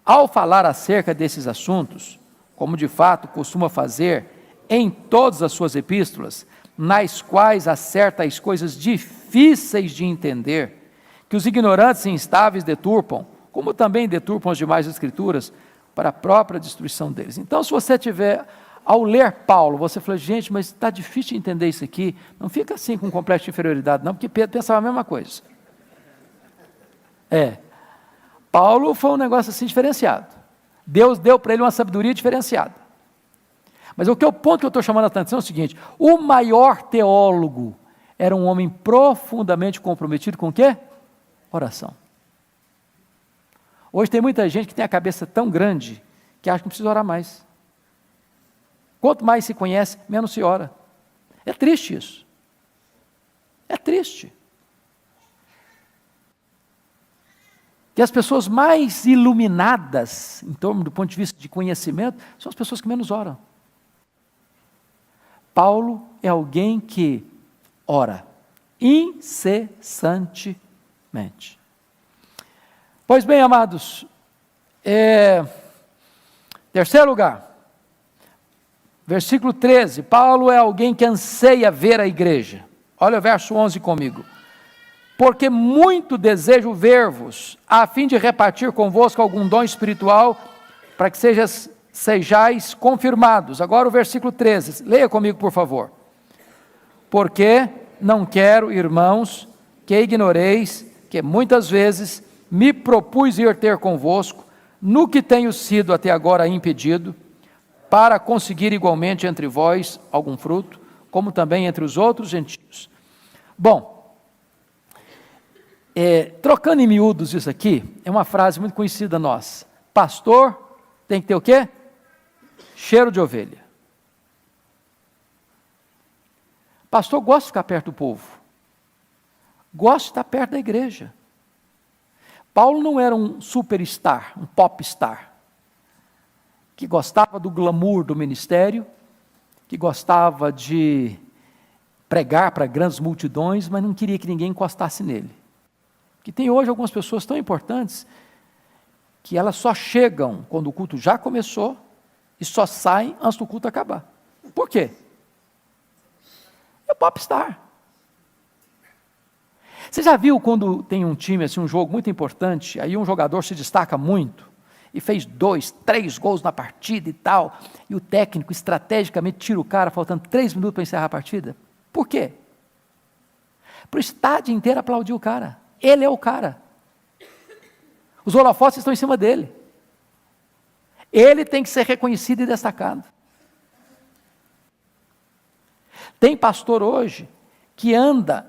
Ao falar acerca desses assuntos, como de fato costuma fazer em todas as suas epístolas, nas quais há certas coisas difíceis de entender, que os ignorantes e instáveis deturpam, como também deturpam as demais escrituras, para a própria destruição deles. Então, se você tiver, ao ler Paulo, você fala, gente, mas está difícil de entender isso aqui, não fica assim com complexo de inferioridade, não, porque Pedro pensava a mesma coisa. Paulo foi um negócio assim diferenciado. Deus deu para ele uma sabedoria diferenciada. Mas o ponto que eu estou chamando a atenção é o seguinte: o maior teólogo era um homem profundamente comprometido com o quê? Oração. Hoje tem muita gente que tem a cabeça tão grande que acha que não precisa orar mais. Quanto mais se conhece, menos se ora. É triste isso. É triste. Que as pessoas mais iluminadas, em torno do ponto de vista de conhecimento, são as pessoas que menos oram. Paulo é alguém que ora incessantemente. Pois bem, amados, terceiro lugar, versículo 13, Paulo é alguém que anseia ver a igreja. Olha o verso 11 comigo. Porque muito desejo ver-vos, a fim de repartir convosco algum dom espiritual, para que sejais confirmados. Agora o versículo 13, leia comigo por favor. Porque não quero, irmãos, que ignoreis, que muitas vezes me propus ir ter convosco, no que tenho sido até agora impedido, para conseguir igualmente entre vós algum fruto, como também entre os outros gentios. Bom, trocando em miúdos isso aqui, é uma frase muito conhecida nossa. Pastor tem que ter o quê? Cheiro de ovelha. Pastor gosta de ficar perto do povo. Gosta de estar perto da igreja. Paulo não era um superstar, um popstar, que gostava do glamour do ministério, que gostava de pregar para grandes multidões, mas não queria que ninguém encostasse nele. Que tem hoje algumas pessoas tão importantes que elas só chegam quando o culto já começou e só saem antes do culto acabar. Por quê? É popstar. Você já viu quando tem um time, assim, um jogo muito importante, aí um jogador se destaca muito e fez 2, 3 gols na partida e tal, e o técnico estrategicamente tira o cara faltando 3 minutos para encerrar a partida? Por quê? Para o estádio inteiro aplaudir o cara. Ele é o cara. Os holofotes estão em cima dele. Ele tem que ser reconhecido e destacado. Tem pastor hoje que anda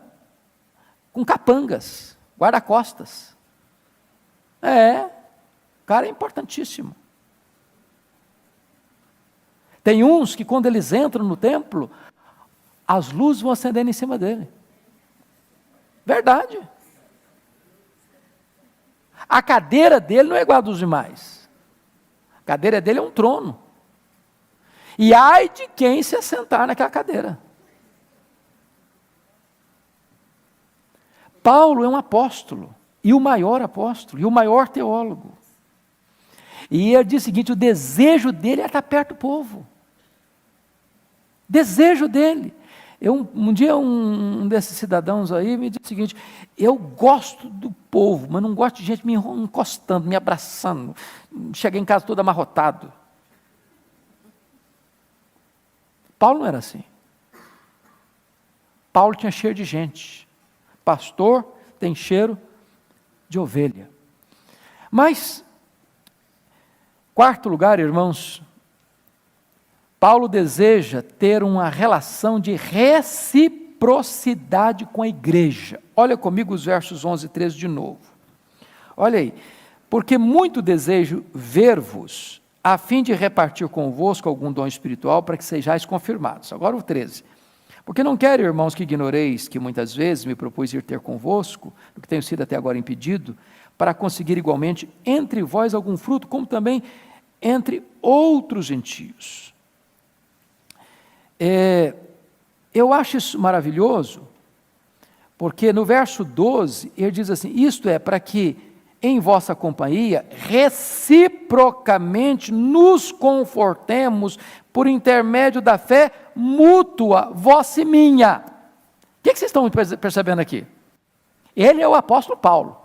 com capangas, guarda-costas. O cara é importantíssimo. Tem uns que quando eles entram no templo, as luzes vão acendendo em cima dele. Verdade. A cadeira dele não é igual a dos demais. A cadeira dele é um trono. E ai de quem se assentar naquela cadeira. Paulo é um apóstolo, e o maior apóstolo, e o maior teólogo. E ele diz o seguinte: o desejo dele é estar perto do povo. Desejo dele. Um dia um desses cidadãos aí me disse o seguinte: eu gosto do povo, mas não gosto de gente me encostando, me abraçando. Cheguei em casa todo amarrotado. Paulo não era assim. Paulo tinha cheiro de gente. Pastor tem cheiro de ovelha. Mas, quarto lugar, irmãos, Paulo deseja ter uma relação de reciprocidade com a igreja. Olha comigo os versos 11 e 13 de novo. Olha aí. Porque muito desejo ver-vos, a fim de repartir convosco algum dom espiritual, para que sejais confirmados. Agora o 13. Porque não quero, irmãos, que ignoreis que muitas vezes me propus ir ter convosco, do que tenho sido até agora impedido, para conseguir igualmente entre vós algum fruto, como também entre outros gentios. Eu acho isso maravilhoso, porque no verso 12, ele diz assim: isto é, para que em vossa companhia, reciprocamente nos confortemos por intermédio da fé mútua, vossa e minha. O que vocês estão percebendo aqui? Ele é o apóstolo Paulo.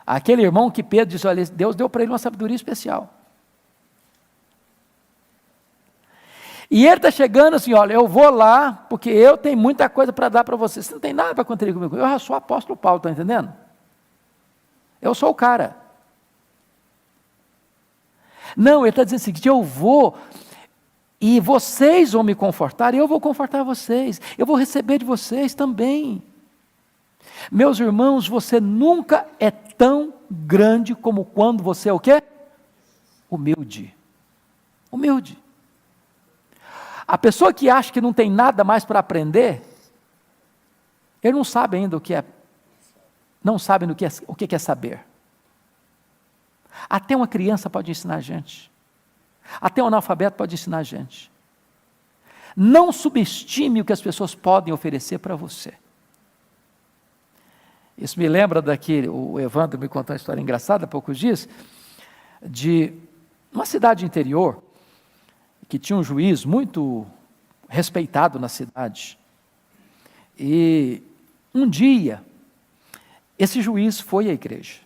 Aquele irmão que Pedro disse, olha, Deus deu para ele uma sabedoria especial. E ele está chegando assim, olha, eu vou lá, porque eu tenho muita coisa para dar para vocês. Você não tem nada para contribuir comigo. Eu já sou apóstolo Paulo, está entendendo? Eu sou o cara. Não, ele está dizendo o seguinte, eu vou, e vocês vão me confortar, e eu vou confortar vocês. Eu vou receber de vocês também. Meus irmãos, você nunca é tão grande como quando você é o quê? Humilde. Humilde. A pessoa que acha que não tem nada mais para aprender, ele não sabe ainda o que é, não sabe o que é saber. Até uma criança pode ensinar a gente. Até um analfabeto pode ensinar a gente. Não subestime o que as pessoas podem oferecer para você. Isso me lembra daquele, o Evandro me contou uma história engraçada há poucos dias, de uma cidade interior, que tinha um juiz muito respeitado na cidade. E um dia, esse juiz foi à igreja.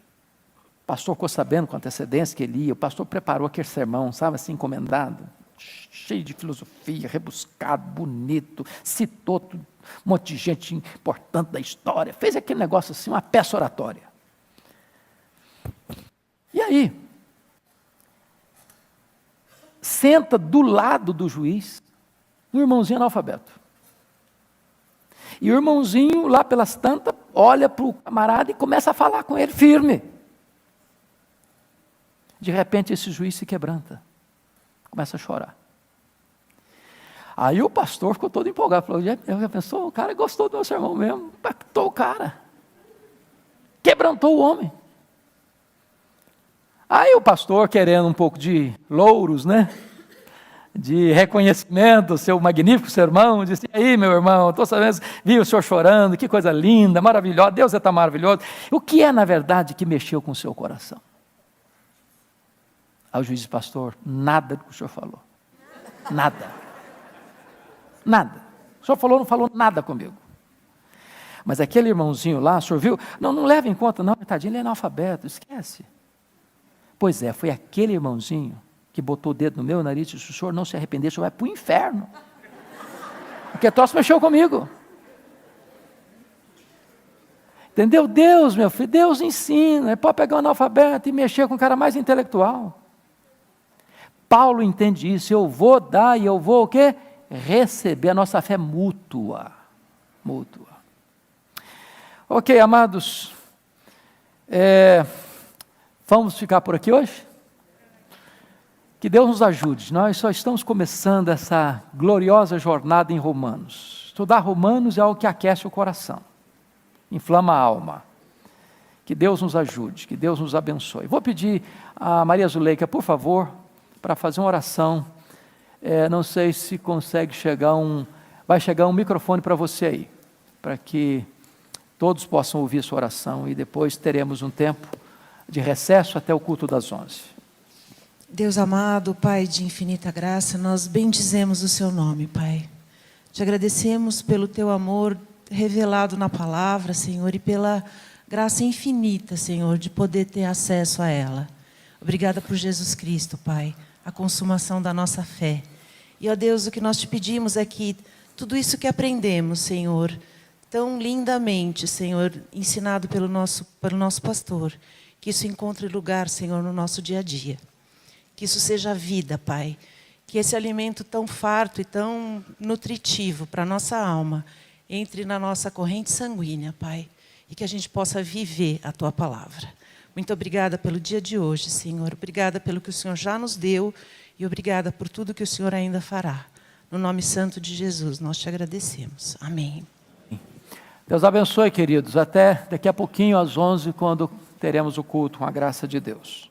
O pastor ficou sabendo com antecedência que ele ia, o pastor preparou aquele sermão, sabe assim, encomendado, cheio de filosofia, rebuscado, bonito, citou um monte de gente importante da história, fez aquele negócio assim, uma peça oratória. E aí, senta do lado do juiz um irmãozinho analfabeto. E o irmãozinho, lá pelas tantas, olha para o camarada e começa a falar com ele firme. De repente esse juiz se quebranta, começa a chorar. Aí o pastor ficou todo empolgado, falou, já pensou, o cara gostou do meu sermão mesmo, impactou o cara, quebrantou o homem. Aí o pastor, querendo um pouco de louros, né, de reconhecimento, seu magnífico sermão, disse, e aí meu irmão, estou sabendo, vi o senhor chorando, que coisa linda, maravilhosa, Deus é tão maravilhoso. O que é na verdade que mexeu com o seu coração? Aí o juiz disse, pastor, nada do que o senhor falou, nada, nada, o senhor falou, não falou nada comigo. Mas aquele irmãozinho lá, o senhor viu, não leva em conta não, tadinho, ele é analfabeto, esquece. Pois é, foi aquele irmãozinho que botou o dedo no meu nariz e disse, se o senhor não se arrepender, o senhor vai para o inferno. Porque troço mexeu comigo. Entendeu? Deus, meu filho, Deus ensina. Ele pode pegar um analfabeto e mexer com o cara mais intelectual. Paulo entende isso, eu vou dar e eu vou o quê? Receber. A nossa fé é mútua. Mútua. Ok, amados. Vamos ficar por aqui hoje? Que Deus nos ajude, nós só estamos começando essa gloriosa jornada em Romanos. Estudar Romanos é algo que aquece o coração, inflama a alma. Que Deus nos ajude, que Deus nos abençoe. Vou pedir a Maria Zuleika, por favor, para fazer uma oração. Não sei se consegue vai chegar um microfone para você aí, para que todos possam ouvir sua oração e depois teremos um tempo de recesso até o culto das 11. Deus amado, Pai de infinita graça, nós bendizemos o Seu nome, Pai. Te agradecemos pelo Teu amor revelado na palavra, Senhor, e pela graça infinita, Senhor, de poder ter acesso a ela. Obrigada por Jesus Cristo, Pai, a consumação da nossa fé. E, ó Deus, o que nós te pedimos é que tudo isso que aprendemos, Senhor, tão lindamente, Senhor, ensinado pelo nosso pastor, que isso encontre lugar, Senhor, no nosso dia a dia. Que isso seja vida, Pai. Que esse alimento tão farto e tão nutritivo para a nossa alma entre na nossa corrente sanguínea, Pai. E que a gente possa viver a Tua palavra. Muito obrigada pelo dia de hoje, Senhor. Obrigada pelo que o Senhor já nos deu e obrigada por tudo que o Senhor ainda fará. No nome santo de Jesus, nós te agradecemos. Amém. Deus abençoe, queridos. Até daqui a pouquinho, às 11, quando teremos o culto, com a graça de Deus.